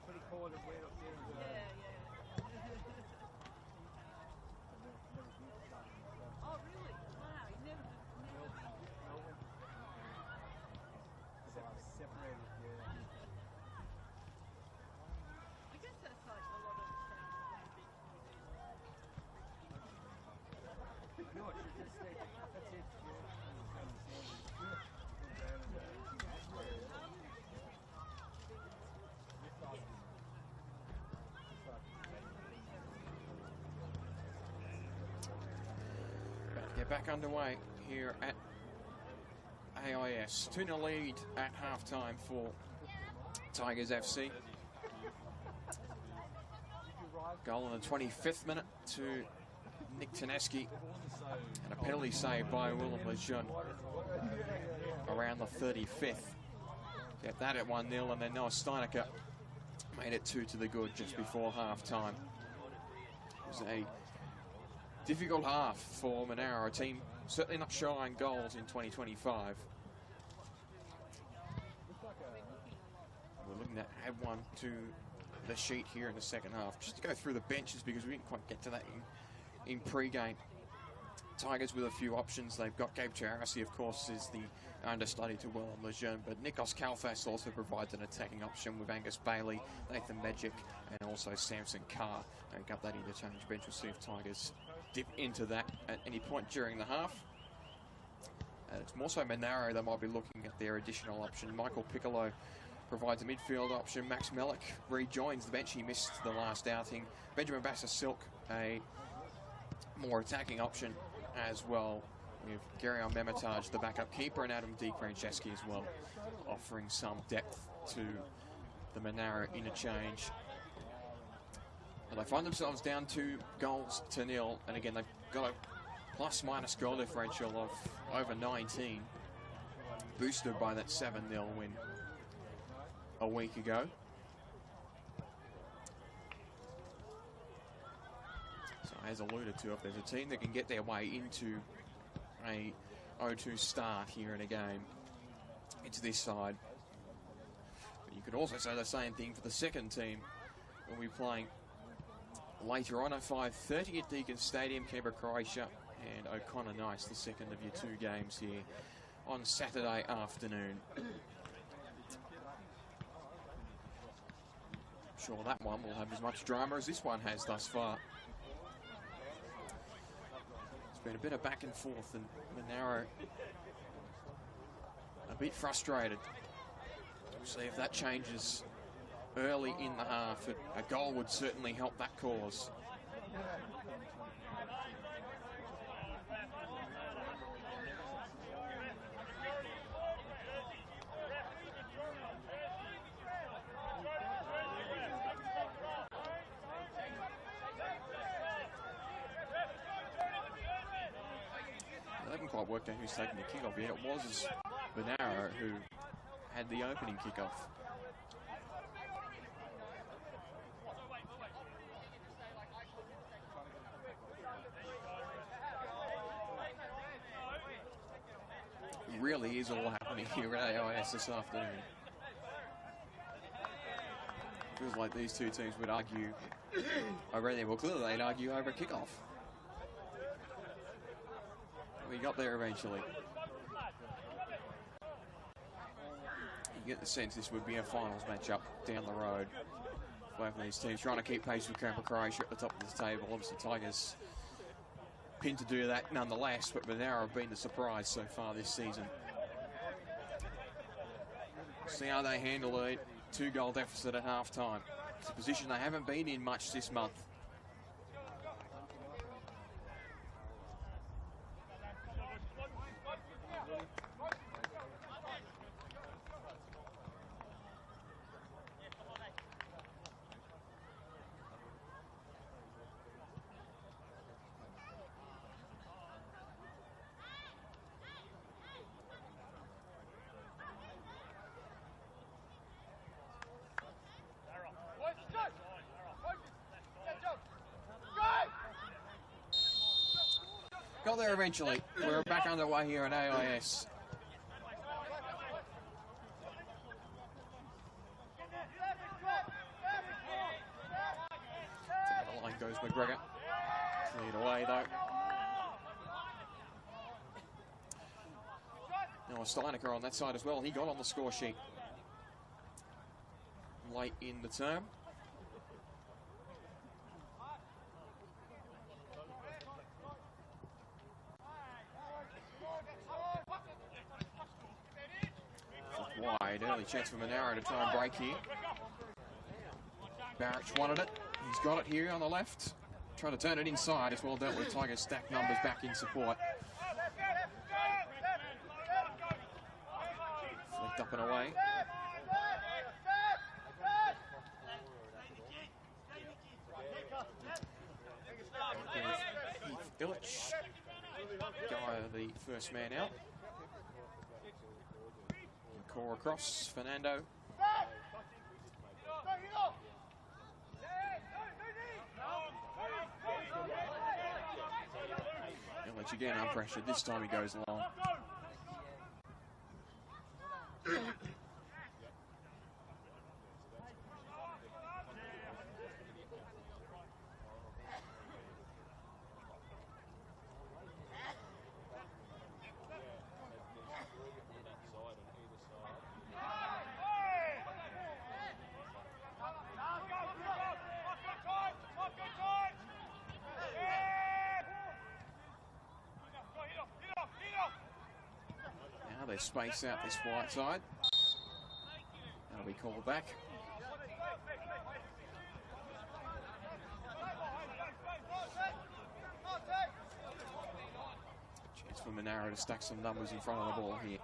Pretty cold and wet up there. Oh, really? Wow, you never. Separated, yeah. I guess that's like a lot of No, it's just that's it. Get back underway here at AIS. 2-0 lead at halftime for Tigers FC. Goal in the 25th minute to Nick Taneski, and a penalty save by Willem Lejeune around the 35th. Get that at 1-0, and then Noah Steinecker made it 2 to the good just before half-time. It was a difficult half for Monaro, a team certainly not shy on goals in 2025. We're looking to add one to the sheet here in the second half, just to go through the benches because we didn't quite get to that in pre-game. Tigers with a few options. They've got Gabe Charasi, of course, is the understudy to Willem Lejeune, but Nikos Kalfas also provides an attacking option with Angus Bailey, Nathan Medjic, and also Samson Carr. And got that interchange bench. We'll see if Tigers dip into that at any point during the half. And it's more so Monaro that might be looking at their additional option. Michael Piccolo provides a midfield option. Max Mellick rejoins the bench. He missed the last outing. Benjamin Basser-Silk, a more attacking option as well, with Gary Memitage, the backup keeper, and Adam D. Krancheski as well, offering some depth to the Monaro interchange. And they find themselves down 2 goals to 0, and again they've got a plus-minus goal differential of over 19, boosted by that 7-0 win a week ago. So as alluded to, if there's a team that can get their way into a 0-2 start here in a game, it's this side. But you could also say the same thing for the second team. We'll be playing later on at 5:30 at Deakin Stadium, Canberra, Croatia, and O'Connor Nice, the second of your 2 games here on Saturday afternoon. I'm sure that one will have as much drama as this one has thus far. It's been a bit of back and forth, and Monaro a bit frustrated. We'll see if that changes early in the half. A goal would certainly help that cause. They haven't quite worked out who's taking the kickoff yet. It was Monaro who had the opening kickoff. It really is all happening here at AIS this afternoon. Feels like these two teams would argue over anything. Well, clearly they'd argue over a kickoff. We got there eventually. You get the sense this would be a finals matchup down the road. Both of these teams trying to keep pace with Croatia at the top of the table. Obviously, Tigers pinned to do that nonetheless, but Monaro have been the surprise so far this season. See how they handle a 2-goal deficit at half-time. It's a position they haven't been in much this month. Got there eventually. We're back underway here at AIS. To the line goes McGregor. Cleared away though. Now Steinecker on that side as well. He got on the score sheet late in the term. Wide, early chance for Monaro to try and break here. Barrich wanted it. He's got it here on the left. Trying to turn it inside. It's well dealt with. Tigers stack numbers back in support. Flicked up and away. Illich. Guy, the first man out. Core across, Fernando. Illich again unpressured. This time he goes long. They space out this white side. That'll be called back. Chance for Monaro to stack some numbers in front of the ball here.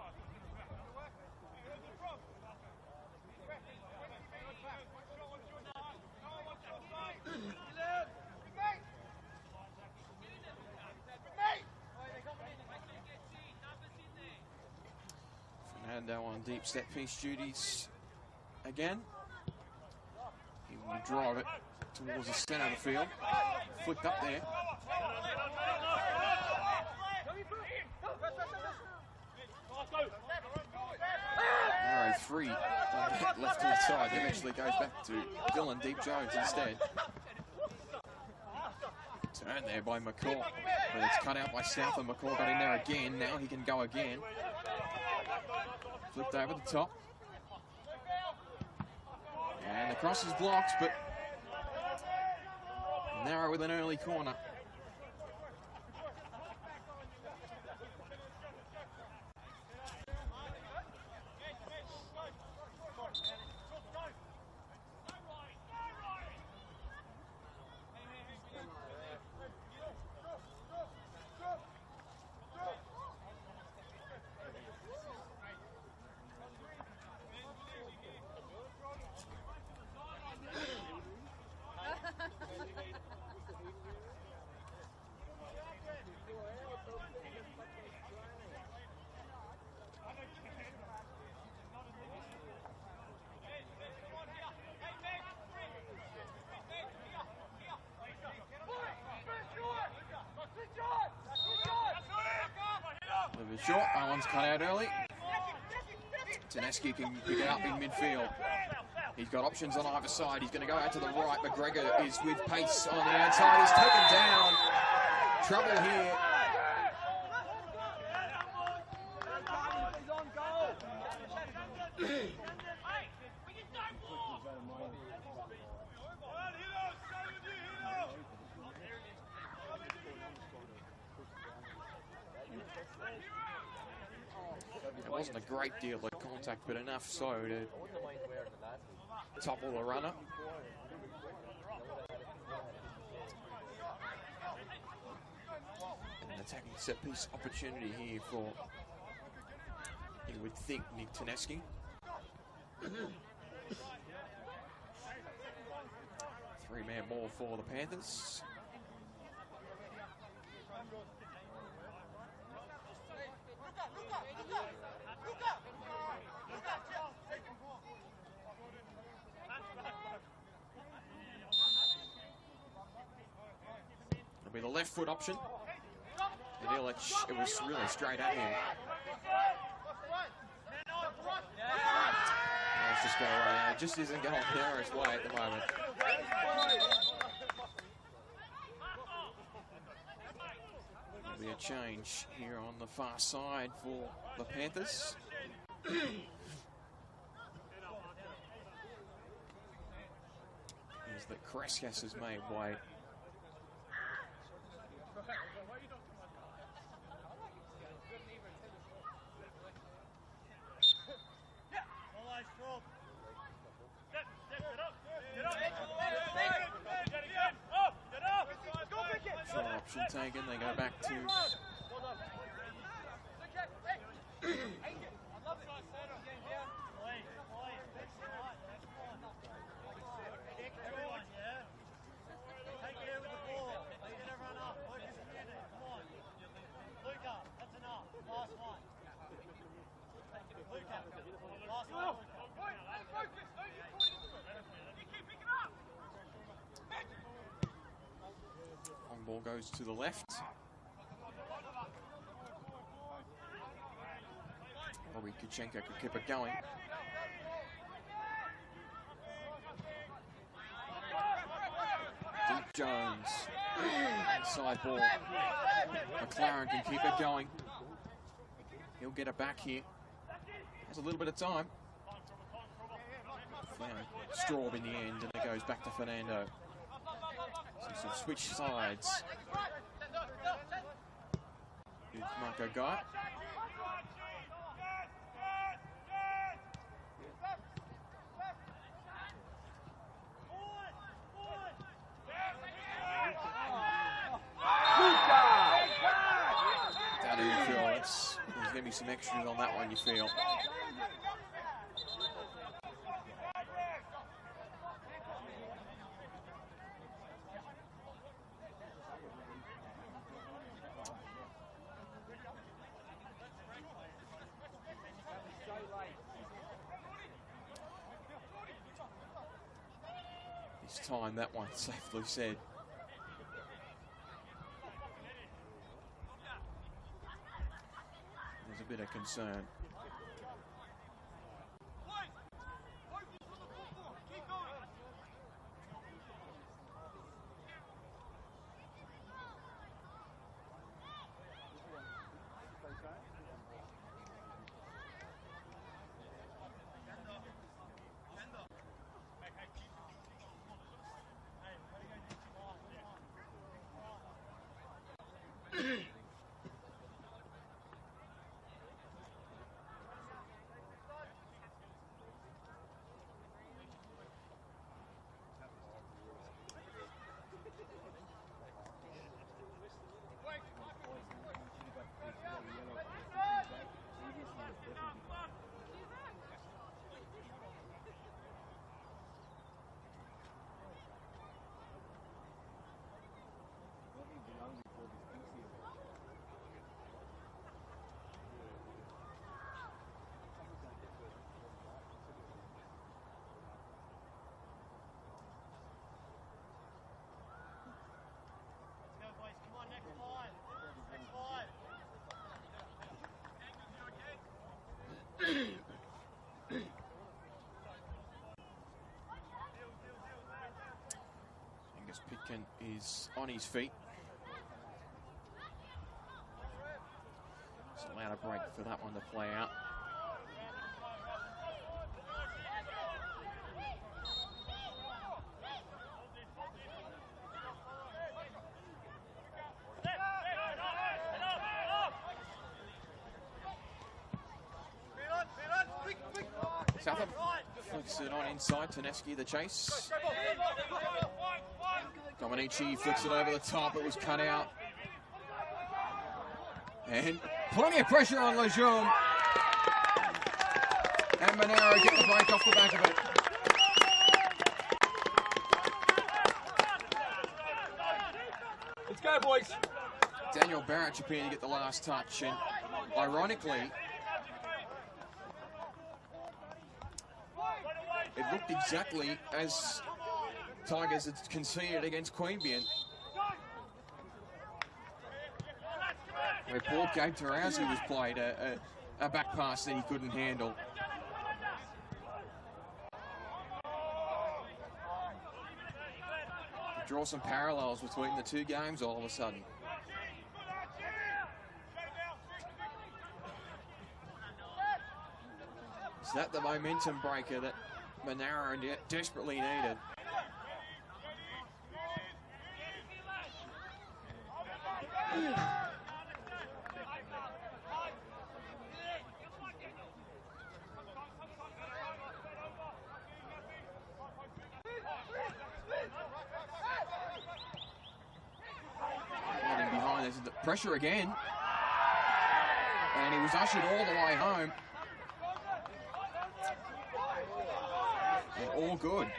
Fernando on deep set piece duties again. He will drive it towards the centre of the field. Flicked up there. Monaro 3 left to the side. Eventually goes back to Dylan Deep Jones instead. Turn there by McCaw, but it's cut out by South, and McCaw got in there again. Now he can go again. Flipped over the top. And the cross is blocked, but Monaro with an early corner. short. That one's cut out early. Taneski can pick it up in midfield. He's got options on either side. He's going to go out to the right. McGregor is with pace on the outside. He's taken down. Trouble here. There wasn't a great deal of contact, but enough so to topple the runner. An attacking set piece opportunity here for, you would think, Nick Taneski. 3-man ball for the Panthers. It'll be the left foot option. And Illich, it was really straight at him. Let's just go away. It just isn't going Harris' way at the moment. There'll be a change here on the far side for the Panthers. Is that Kreskas has made way. Short option taken, they go back to long ball goes to the left. Probably Kuchenko could keep it going. Deep Jones. Inside ball. McLaren can keep it going. He'll get it back here. Has a little bit of time. Found Straub in the end, and it goes back to Fernando. So some switch sides. With Marco Guy. Down in the field. There's going to be some extras on that one, you feel. This time, that one safely said. There's a bit of concern. is on his feet. Just allowed a break for that one to play out. Southam flicks it on inside. Tedeschi the chase. Dominici flicks it over the top. It was cut out. And plenty of pressure on Lejeune. And Monaro get the break off the back of it. Let's go, boys. Daniel Barrett appeared to get the last touch. And ironically, it looked exactly as Tigers had conceded against Queanbeyan, where poor Gabe Tarazzi was played a back pass that he couldn't handle. Draw some parallels between the two games all of a sudden. Is that the momentum breaker that Monaro desperately needed? Running behind, there's the pressure again. And he was ushered all the way home. And all good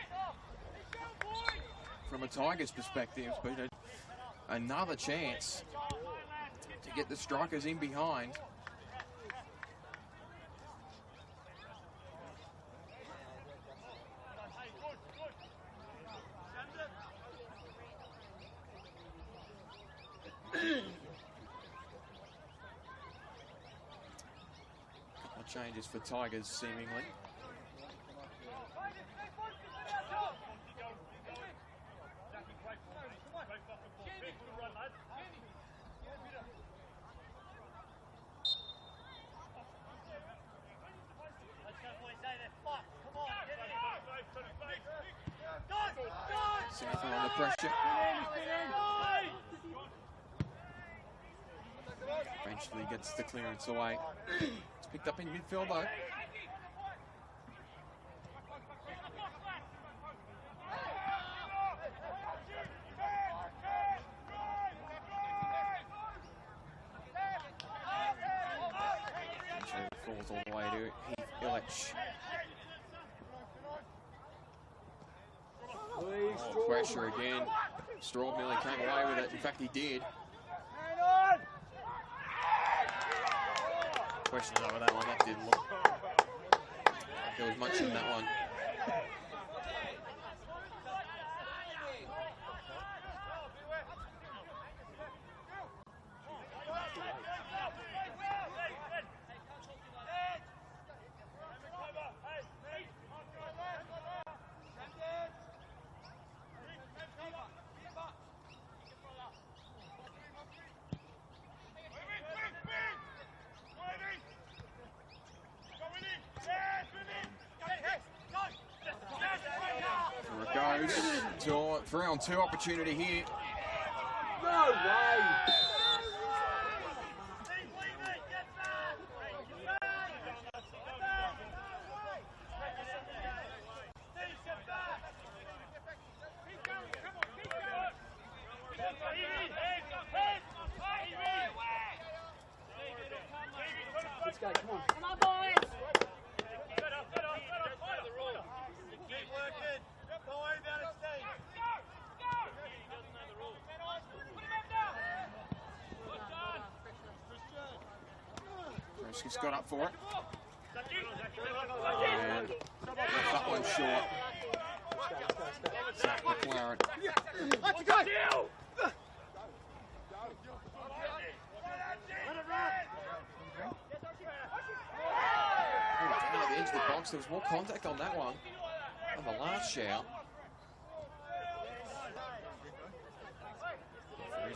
from a Tigers perspective, but another chance to get the strikers in behind. Couple of changes for Tigers seemingly. Southam under pressure. Eventually gets the clearance away. It's picked up in midfield though. Eventually falls all the way to Heath Illich. Oh, pressure again. Straub nearly came away with it. In fact, he did. Question over that one. That didn't look like there was much in that one. Goes. 3-on-2 opportunity here. No way! Let's go, come on. Come on, boys! He's got up for it. And left that one short. Zach McLaren. Let's go! Down at the edge of the box. There was more contact on that one on the last shout.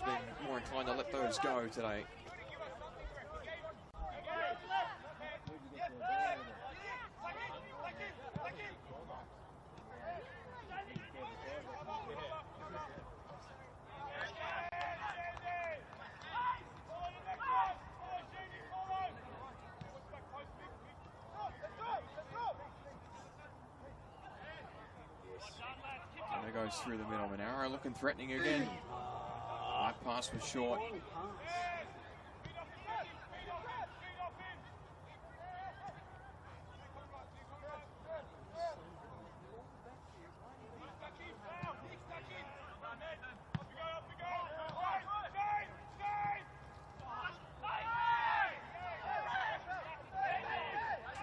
been more inclined to let those go today. Goes through the middle. Monaro looking threatening again. That pass was short.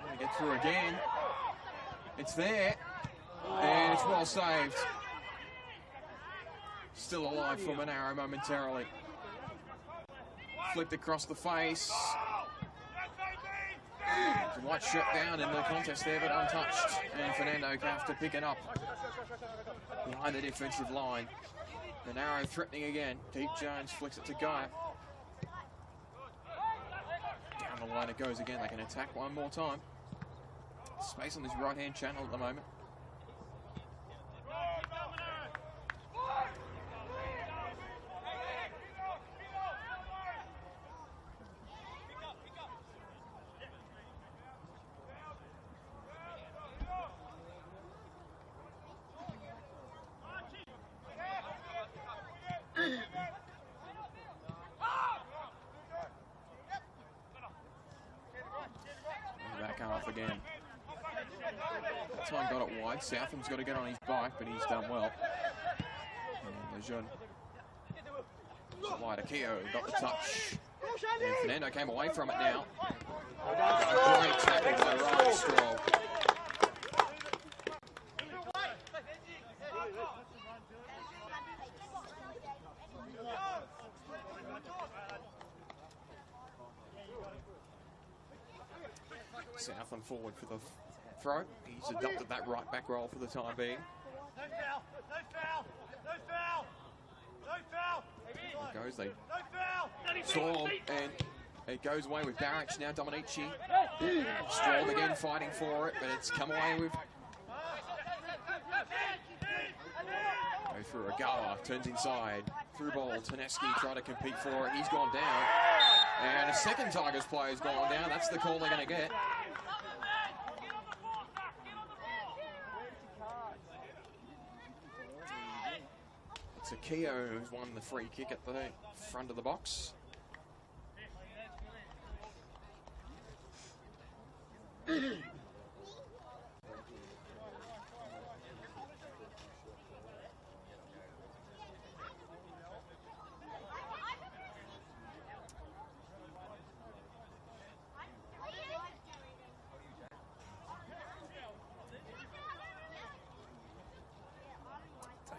Trying to get through again. It's there. And it's well saved. Still alive for Monaro momentarily. Flicked across the face. White shut down in the contest there, but untouched. And Fernando have to pick it up behind the defensive line. Monaro threatening again. Deep Jones flicks it to Guy. Down the line it goes again. They can attack one more time. Space on this right-hand channel at the moment. Back half again. That time got it wide. Southam's got to get on his bike, but he's done well. And Lejeune. Wide Akio got the touch. And Fernando came away from it now. Great tackle by Ryan Stroll. Southam forward for the throw. He's adopted that right back roll for the time being. No foul! No foul! No foul! No foul! There goes, they No foul! storm, and it goes away with Barracks now. Dominici. Stroll again fighting for it, but it's come away with. Go through Agawa, turns inside. Through ball, Taneski trying to compete for it. He's gone down. And a second Tigers player's gone down. That's the call they're going to get. It's Akio who's won the free kick at the front of the box.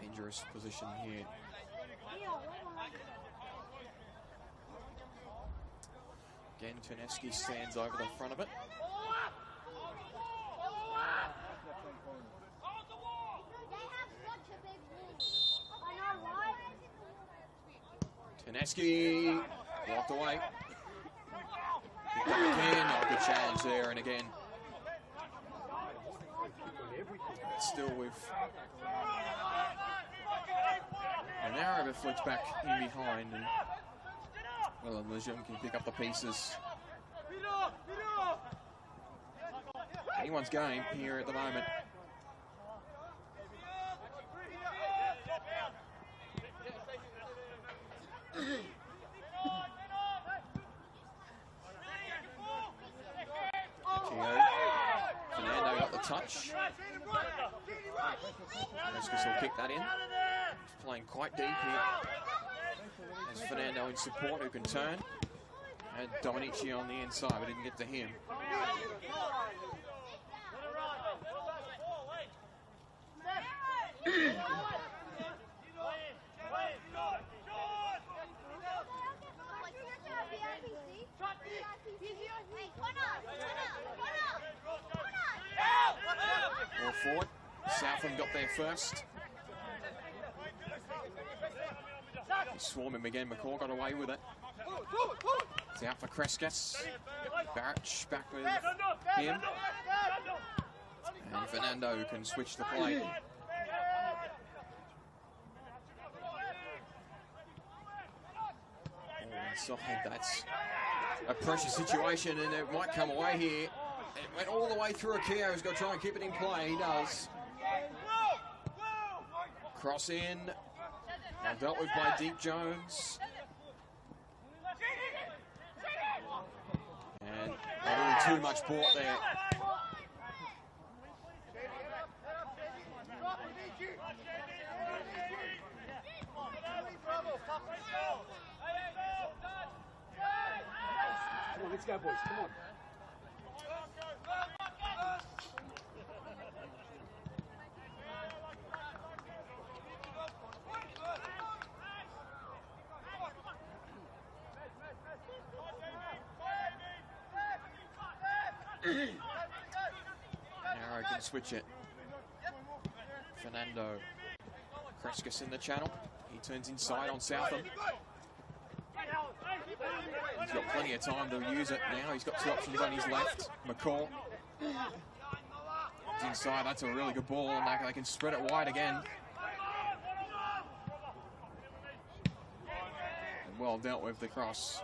Dangerous position here. Again, Terneski stands over the front of it. Terneski walked away. Picked up again. Oh, good challenge there, and again. Still with Monaro flicks back in behind, and well, Lejeune can pick up the pieces. Anyone's game here at the moment. Fernando got the touch. Rescus will kick that in. He's playing quite deep here. There's Fernando in support who can turn. And Dominici on the inside, but didn't get to him. Ball forward. Southam got there first. He's swarming again. McCall got away with it. It's out for Kreskas. Barrett back with him. And Fernando can switch the play. Inside, that's a pressure situation, and it might come away here. It went all the way through Akio, who's got to try and keep it in play. He does. Cross in. Now dealt with by Deep Jones. And not really too much bought there. Come on, let's go, boys. Come on. Monaro can switch it. Fernando. Kreskas in the channel. He turns inside on Southam. He's got plenty of time to use it now. He's got two options on his left. McCall. It's inside. That's a really good ball, and they can spread it wide again. And well dealt with the cross.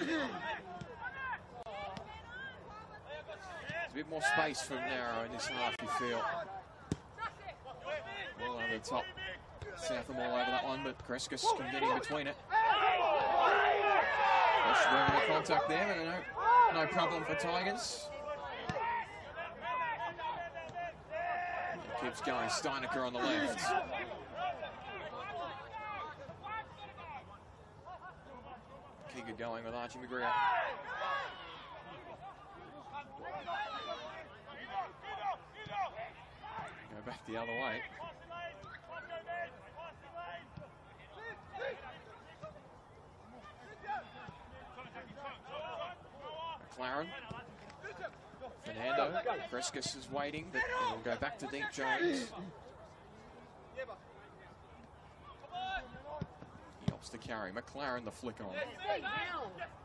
There's a bit more space from Monaro in this half, you feel. All over the top. Southam all over that one, but Kreskas can get in between it. Pushed over the contact there, but no problem for Tigers. It keeps going. Steinecker on the left. Keegan going with Archie McGreer. Go back the other way. McLaren. Fernando. Kreskas is waiting, but it'll go back to Deep Jones. He opts to carry. McLaren the flick on.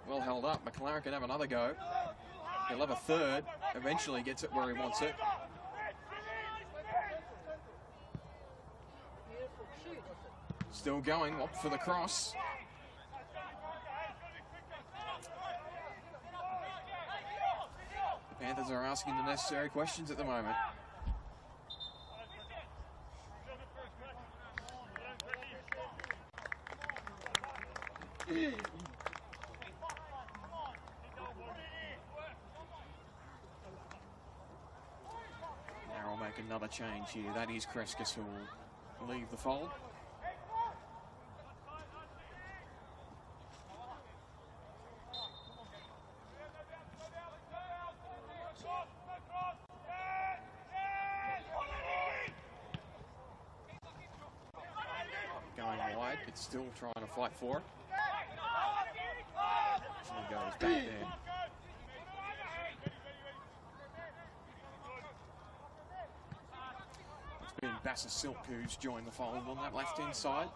Well held up. McLaren can have another go. He'll have a third. Eventually gets it where he wants it. Still going. Opt for the cross. The Panthers are asking the necessary questions at the moment. Now we'll make another change here. That is Kreskas who will leave the fold. Going wide, but still trying to fight for it. Actually goes back there. It's been Bassett Silk who's joined the fold on that left-hand side.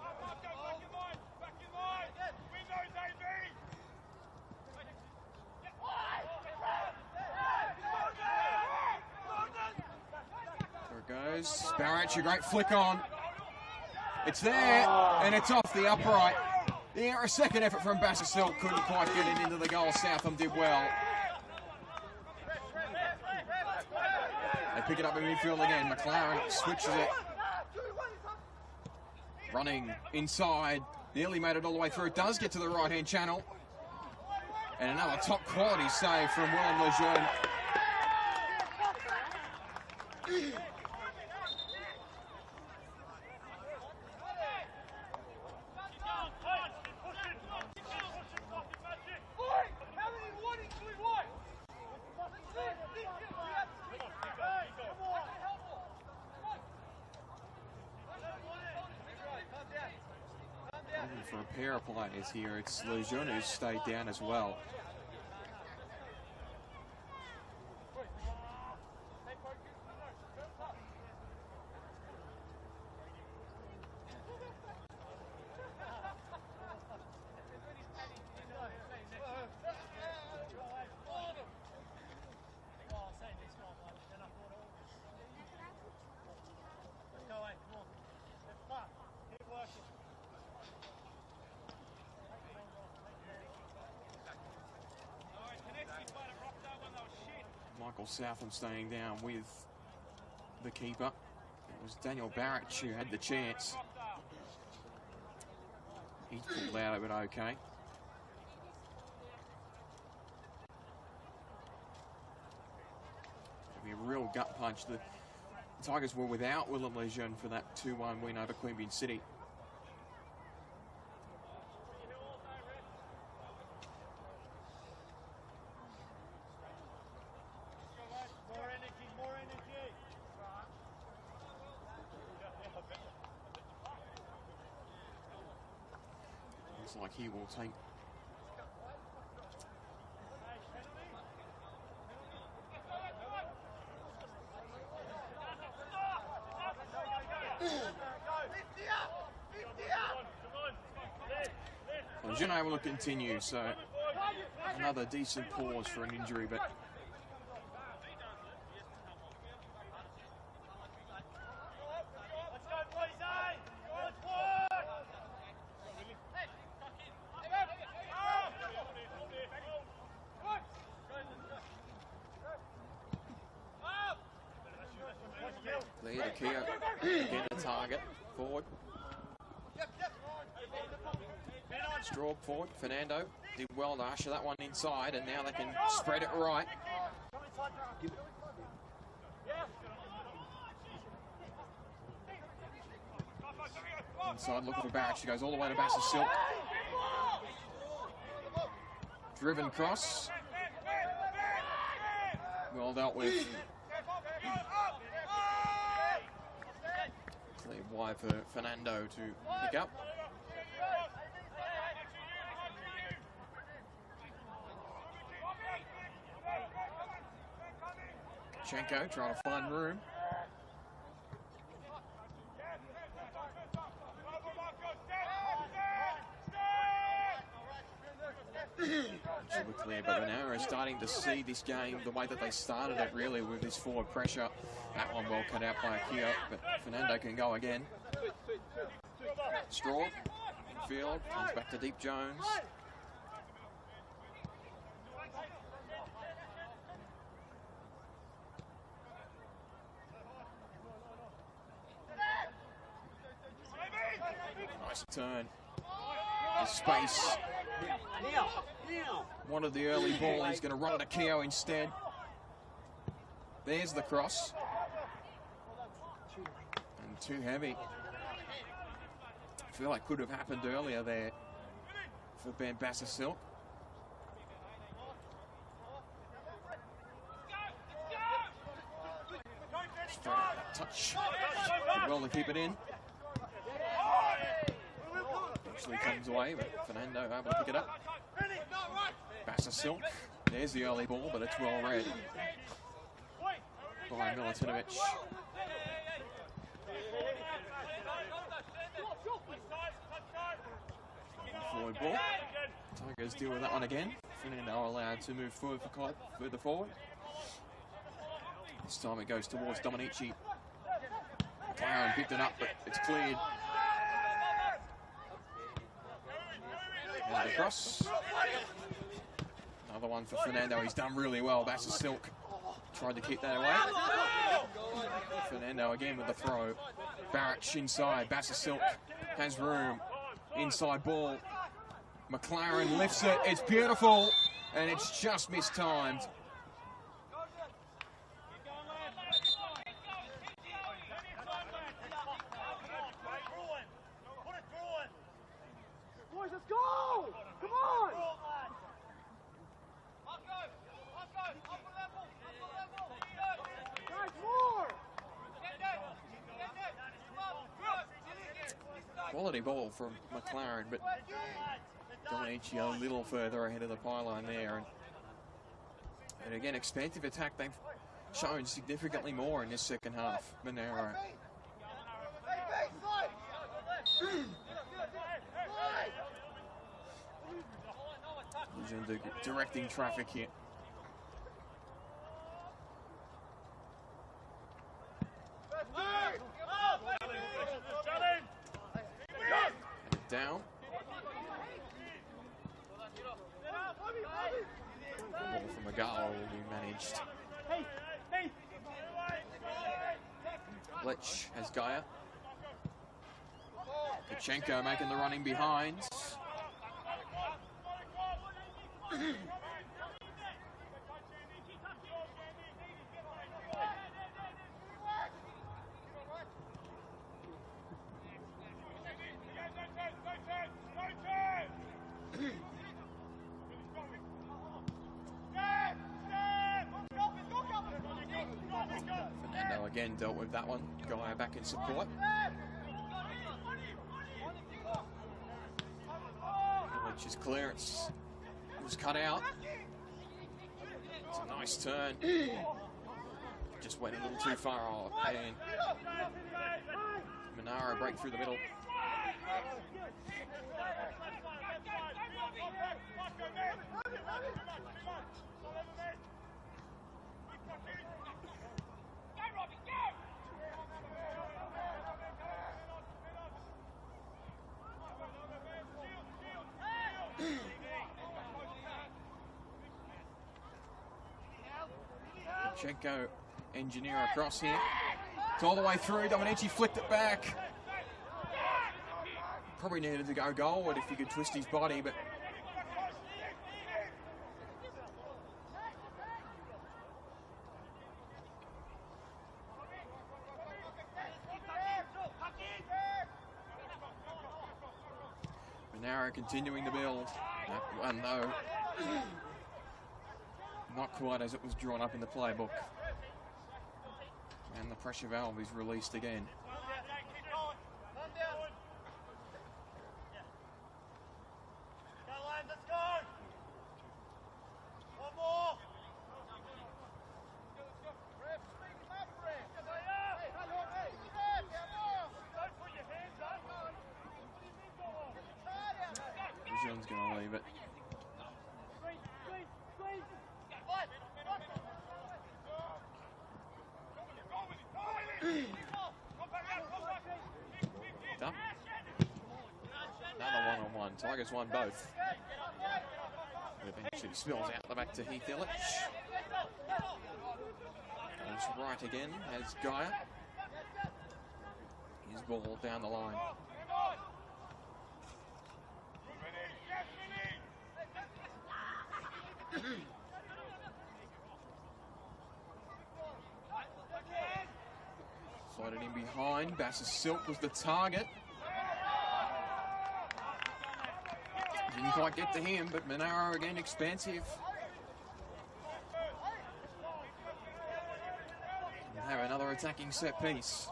There it goes. Barrett, a great flick on. It's there, and it's off the upright. Yeah, a second effort from Bassett Silk couldn't quite get it into the goal. Southam did well. They pick it up in midfield again. McLaren switches it. Running inside. Nearly made it all the way through. It does get to the right-hand channel. And another top-quality save from Willem Lejeune. pair of players here. It's Lejeune who's stayed down as well. Michael Southam staying down with the keeper. It was Daniel Barrett who had the chance. He pulled out of it okay. It'll be a real gut punch. The Tigers were without Willem Lejeune for that 2-1 win over Queanbeyan City. Looks like he will take Lejeune able to continue, so another decent pause for an injury, but Lee Akio again the target forward. Straub forward. Fernando did well to usher that one inside, and now they can spread it right. Inside looking for Barrett. She goes all the way to Bassett Silk. Driven cross. Well dealt with. Cleared wide for Fernando to pick up. Chenko trying to find room. Actually clear, but Monaro is starting to see this game the way that they started it, really, with this forward pressure. That one well cut out by Akio, but Fernando can go again. Straub, infield, comes back to Deep Jones. Nice turn. There's space. Wanted the early ball. He's going to run it to Keogh instead. There's the cross. And too heavy. I feel like could have happened earlier there for Ben Bassett-Silk. Touch. Did well to keep it in. Actually comes away, but Fernando able to pick it up. Bassett-Silk. There's the early ball, but it's well read by Milutinovic. Forward ball. Tigers deal with that one again. Fernando allowed to move further forward. This time it goes towards Dominici. McLaren picked it up, but it's cleared. And across. Another one for Fernando. He's done really well. Bassett-Silk tried to keep that away. Fernando again with the throw. Barrett inside. Bassett-Silk has room. Inside ball. McLaren lifts it. It's beautiful. And it's just mistimed. Boys, let's go! Come on! Guys, more! quality ball from McLaren, but Dominici a little further ahead of the pylon there. And again, expansive attack. They've shown significantly more in this second half. Monaro. He's into directing traffic here. And down. The ball from Agala will be managed. Fletch has Gaia. Kachenko making the running behind. Fernando again dealt with that one. Gaia back in support. Fletch's clearance was cut out. It's a nice turn. Just went a little too far off. And Monaro break through the middle. Kachenko engineer across here. It's all the way through. Dominici flicked it back. Probably needed to go goalward if he could twist his body, but Monaro continuing to build. That one though, not quite as it was drawn up in the playbook. And the pressure valve is released again. John's going to leave it. Done. Another one-on-one. Tigers won both. It eventually spills out the back to Heath Illich. Goes right again as Gaia. His ball down the line. Slotted in behind. Bass's Silk was the target. Didn't quite get to him, but Monaro again expansive. And have another attacking set piece.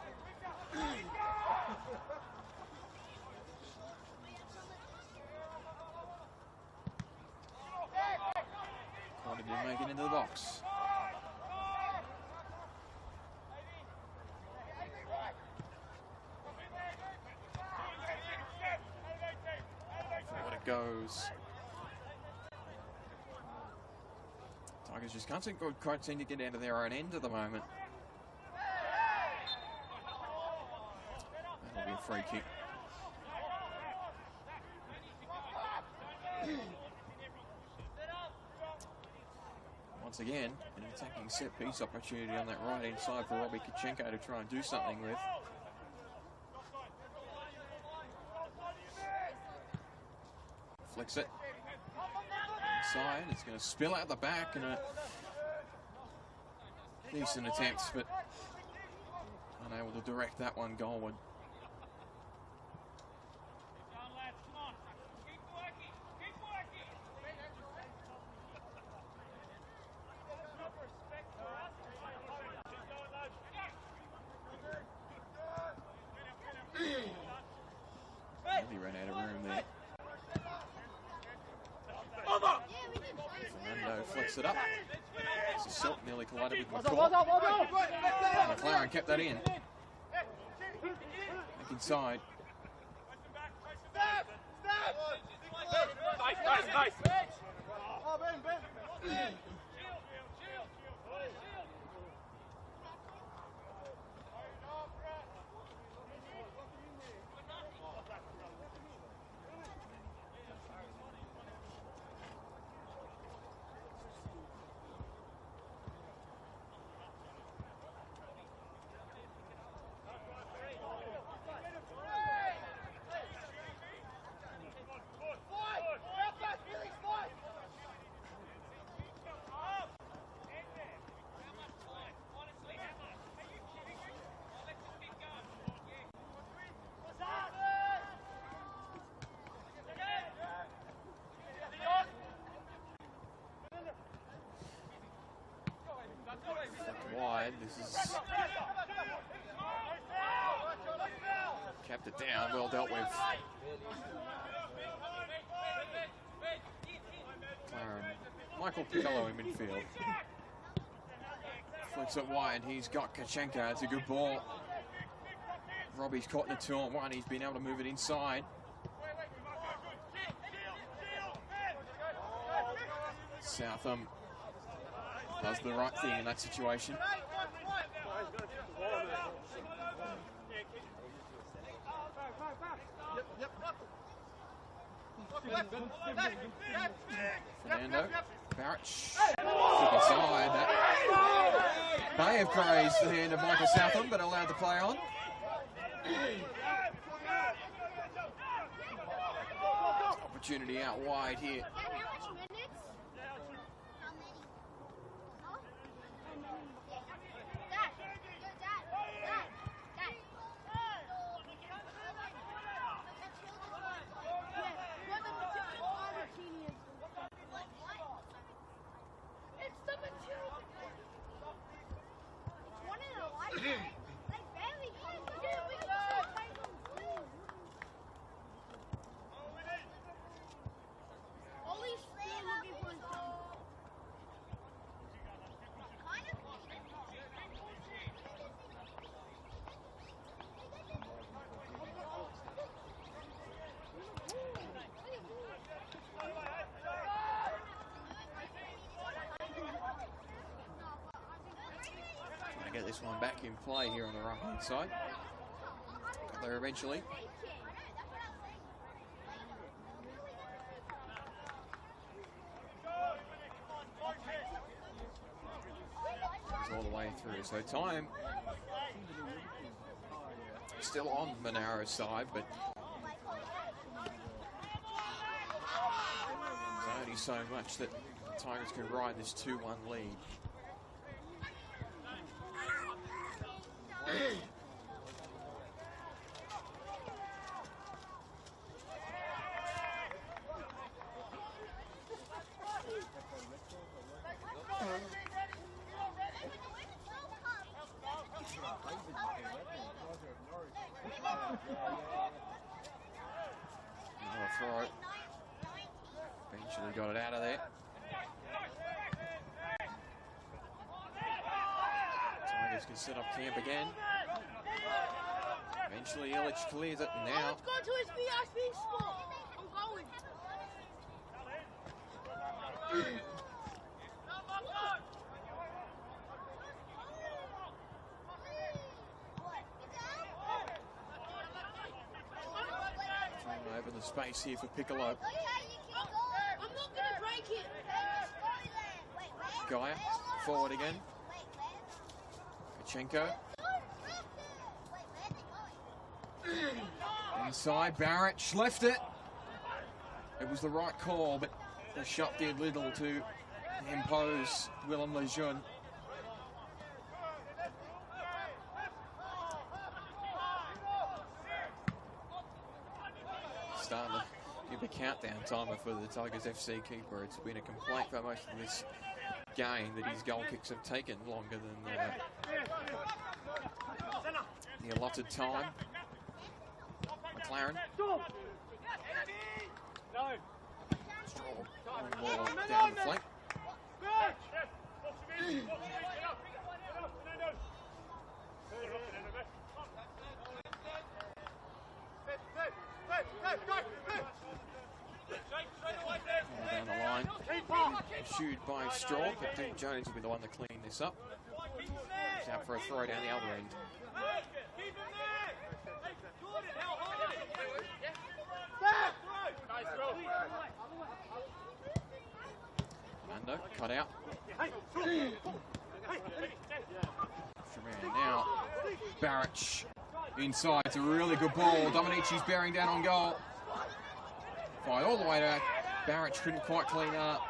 Wanted to make it into the box. Goes. Tigers just can't seem to get out of their own end at the moment. That'll be a free kick. Once again, an attacking set piece opportunity on that right hand side for Robbie Kachenko to try and do something with. Flicks it inside. It's going to spill out the back, and a decent attempt, but unable to direct that one goalward. picks it up. This is Silk nearly collided with McCall. McLaren kept that in. Back inside. Nice. Wide. This is kept it down. Well dealt with. Michael Piccolo in midfield. Flicks it wide. He's got Kachenka. It's a good ball. Robbie's caught in a 2-on-1. He's been able to move it inside. Southam does the right thing in that situation. Fernando, Barrett, took aside. That may have grazed the hand of Michael Southam, but allowed to play on. Opportunity out wide here. Get this one back in play here on the right hand side. Got there eventually. It's all the way through. So time still on Monaro's side, but there's only so much that the Tigers can ride this 2-1 lead. Another throw. Eventually got it out of there. Tigers can set up camp again. Eventually Illich clears it now. Let's go to his VIP spot. I'm going. Trying to open the space here for Piccolo. I'm not going to break it. Gaia, forward again. Kachenko. Inside, Barrett left it. It was the right call, but the shot did little to impose Willem Lejeune. Starting to give a countdown timer for the Tigers FC keeper. It's been a complaint for most of this game that his goal kicks have taken longer than the allotted time. McLaren. Strong ball down the flank. Down the line, issued by Straw, but Dean Jones will be the one to clean this up. He's out for a throw down the other end. Mando cut out. Now, Barrett inside. It's a really good ball. Dominici's bearing down on goal. Fired all the way to Barrett. Couldn't quite clean up.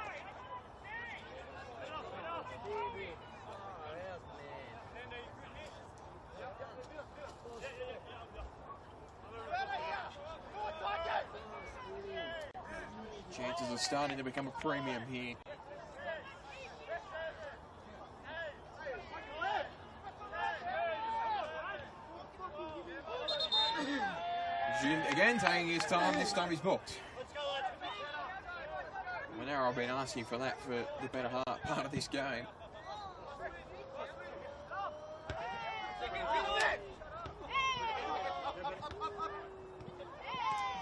Chances are starting to become a premium here. Again, taking his time. This time he's booked. Monaro have been asking for that for the better part of this game.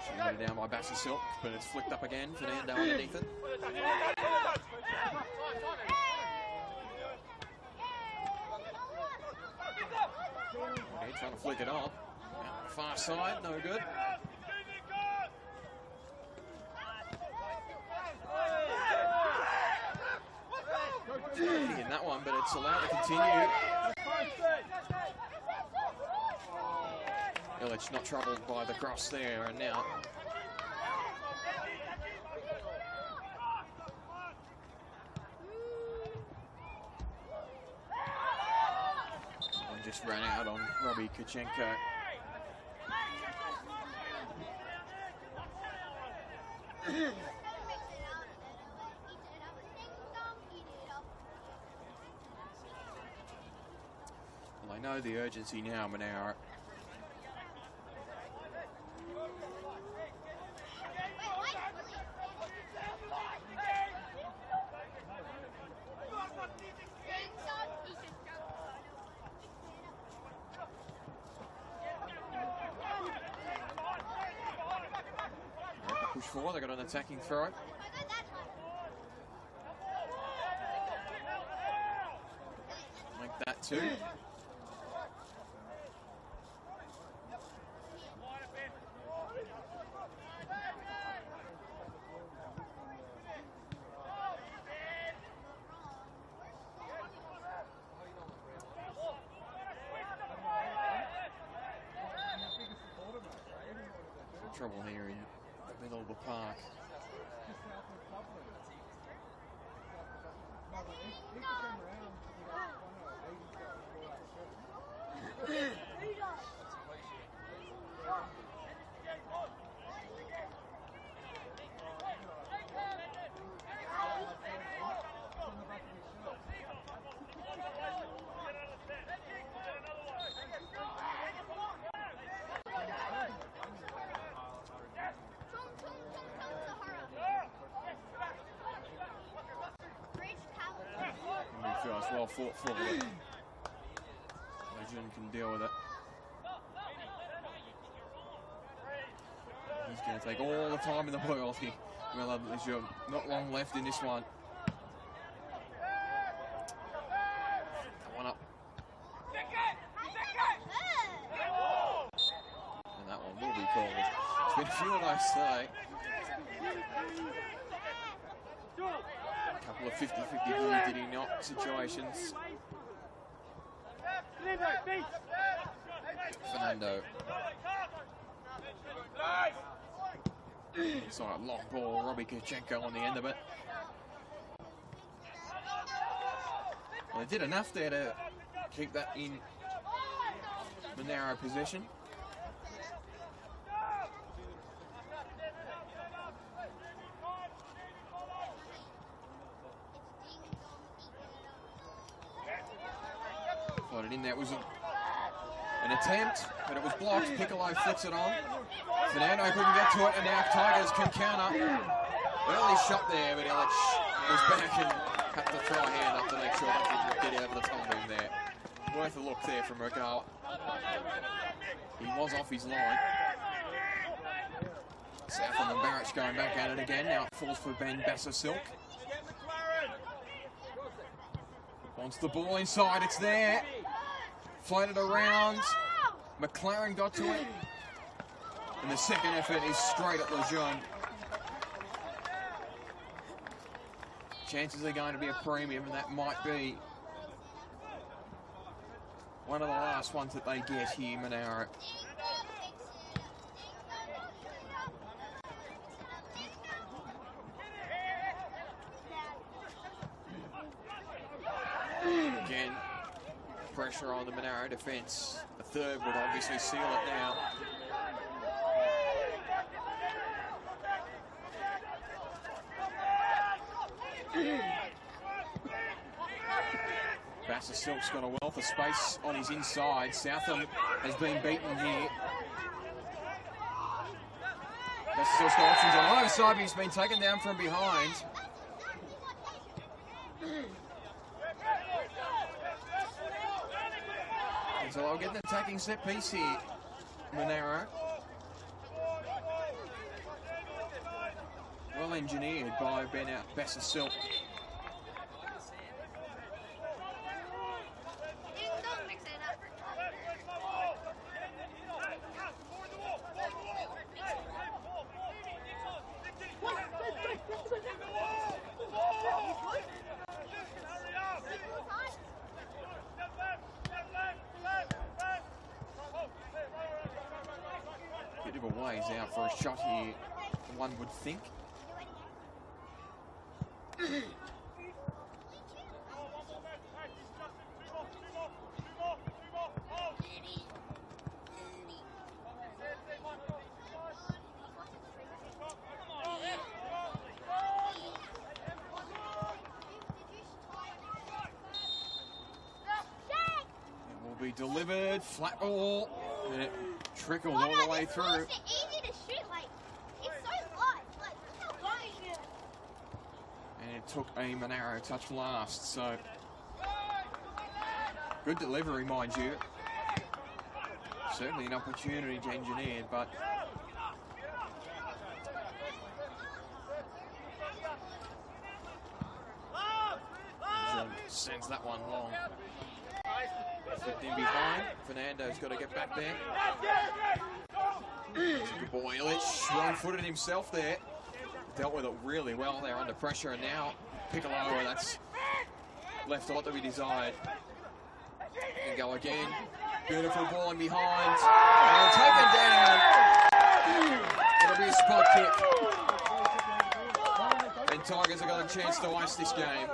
She's got it down by Silk, but it's flicked up again. Fernando underneath it. Okay, trying to flick it on. Far side, no good. In that one, but it's allowed to continue. Illich not troubled by the cross there, and now and just ran out on Robbie Kachenko. Well, I know the urgency now, Monaro. Push forward, they got an attacking throw. Like that too. Trouble here in the middle of the park. Well fought forward. Legend can deal with it. He's going to take all the time in the world here. Well, there's not long left in this one. One up. And that one will be called. It's been a few of those today. A couple of 50-50 did he not situations. Fernando. Inside long ball, Robbie Kachenko on the end of it. Well, they did enough there to keep that in Monaro possession. It in there. It was an attempt, but it was blocked. Piccolo flicks it on. Fernando couldn't get to it, and now Tigers can counter. Early shot there, but Illich was back and Had to throw a hand up to make sure that didn't get over the top of him there. Worth a look there from Regal. He was off his line. Southam and Barrett going back at it again. Now it falls for Ben Basser-Silk. Wants the ball inside, it's there. Floated around. McLaren got to it. And the second effort is straight at Lejeune. Chances are going to be a premium, and that might be one of the last ones that they get here, Monaro. Again, pressure on the Monaro defence. A third would obviously seal it now. Basser-Silk's got a wealth of space on his inside. Southam has been beaten here. Basser-Silk's got options on either side, but he's been taken down from behind. So they'll get an attacking set piece here, Monaro. Well engineered by Ben Basser-Silk. Bit of a ways out for a shot here, one would think. Be delivered, flat ball, and it trickled all the way through. It's easy to shoot, like, it's so light, like, look how light it is. And it took a Monaro touch last, so good delivery, mind you. Certainly an opportunity to engineer, but sends that one long. Flipped in behind. Fernando's got to get back there. Good boy, Illich. Wrong-footed himself there. Dealt with it really well there under pressure, and now Piccolo, that's left a lot to be desired. And go again. Beautiful ball in behind. And taken down. It'll be a spot kick. And Tigers have got a chance to ice this game.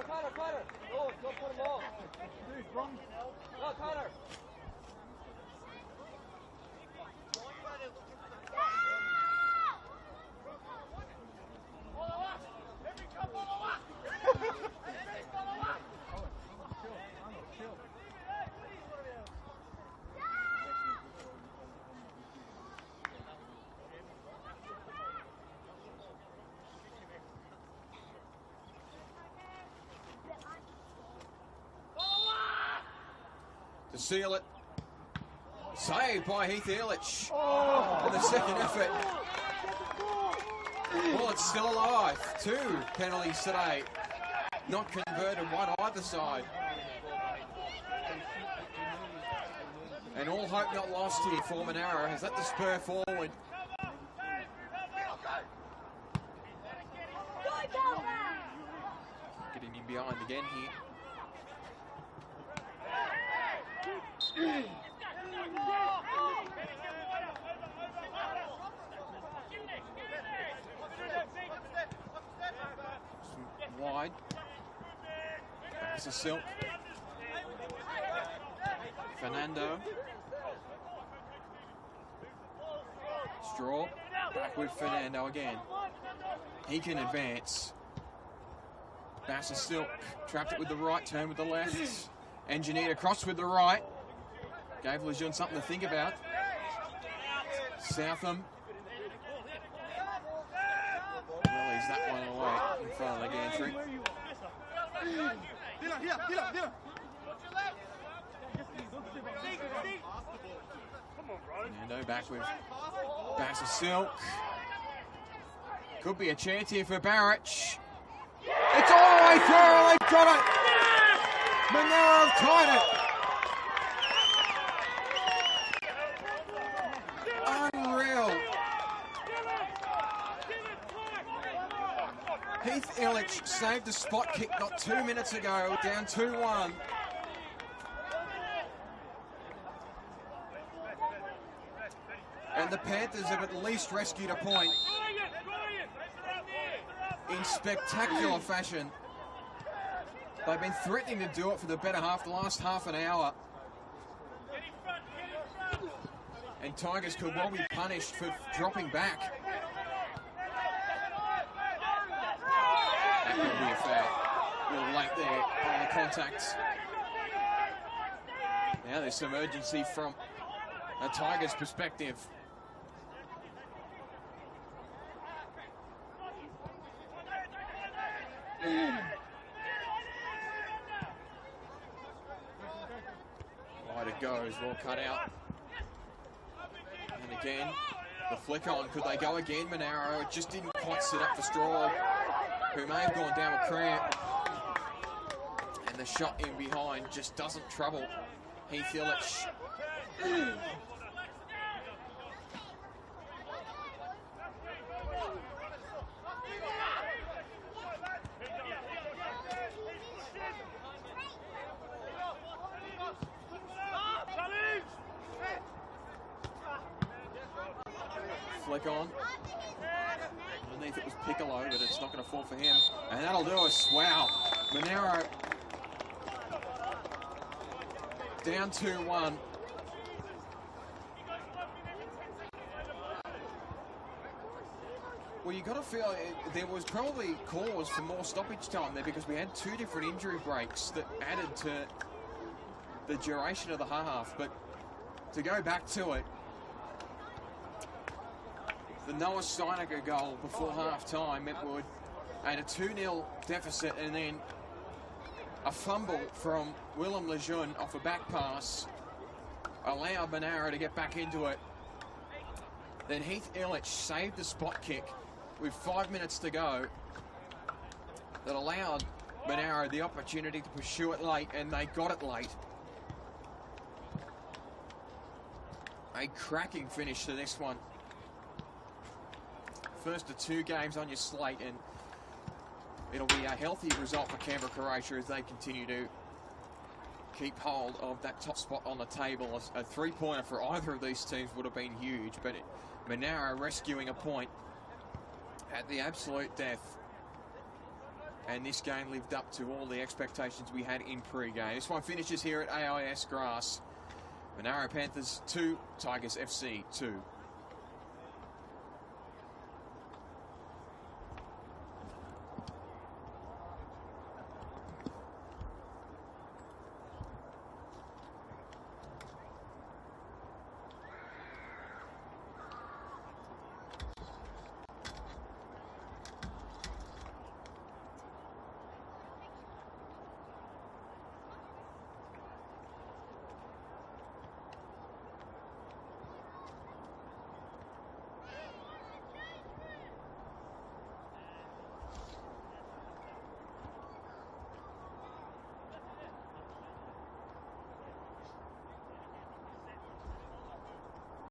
To seal it. Saved by Heath Illich. In the second effort. Well, it's still alive. 2 penalties today. Not converted, one either side. And all hope not lost here for Monaro. Has let the spur forward. Getting in behind again here. Wide. Basser-Silk. Fernando. Straw. Back with Fernando again. He can advance. Basser-Silk trapped it with the right, turn with the left. Engineered across with the right. Gave Lejeune something to think about. Southam. Release that one away in front of the gantry. Nando back with Bass of Silk. Could be a chance here for Barrett. It's all the way through. They've got it. Monaro have tied it. Unreal. Heath Illich saved the spot kick not 2 minutes ago, down 2-1. And the Panthers have at least rescued a point in spectacular fashion. They've been threatening to do it for the better half, the last half an hour. And Tigers could well be punished for dropping back. That could be a foul. A little late there on the contact. Now there's some urgency from a Tigers perspective. Wide it goes, well cut out. And again, the flick on. Could they go again? Monaro, it just didn't quite sit up for Straw, who may have gone down with cramp. And the shot in behind just doesn't trouble Heath Illich. Flick on. Underneath it was Piccolo, but it's not going to fall for him. And that'll do us. Wow. Monaro down 2-1. Well, you got to feel there was probably cause for more stoppage time there because we had two different injury breaks that added to the duration of the half. But to go back to it, the Noah Steinecker goal before half-time, it would add a 2-0 deficit, and then a fumble from Willem Lejeune off a back pass allowed Monaro to get back into it. Then Heath Illich saved the spot kick with 5 minutes to go that allowed Monaro the opportunity to pursue it late, and they got it late. A cracking finish to this one. First of 2 games on your slate, and it'll be a healthy result for Canberra Croatia as they continue to keep hold of that top spot on the table. A 3-pointer for either of these teams would have been huge, but Monaro rescuing a point at the absolute death. And this game lived up to all the expectations we had in pre-game. This one finishes here at AIS Grass. Monaro Panthers 2, Tigers FC 2.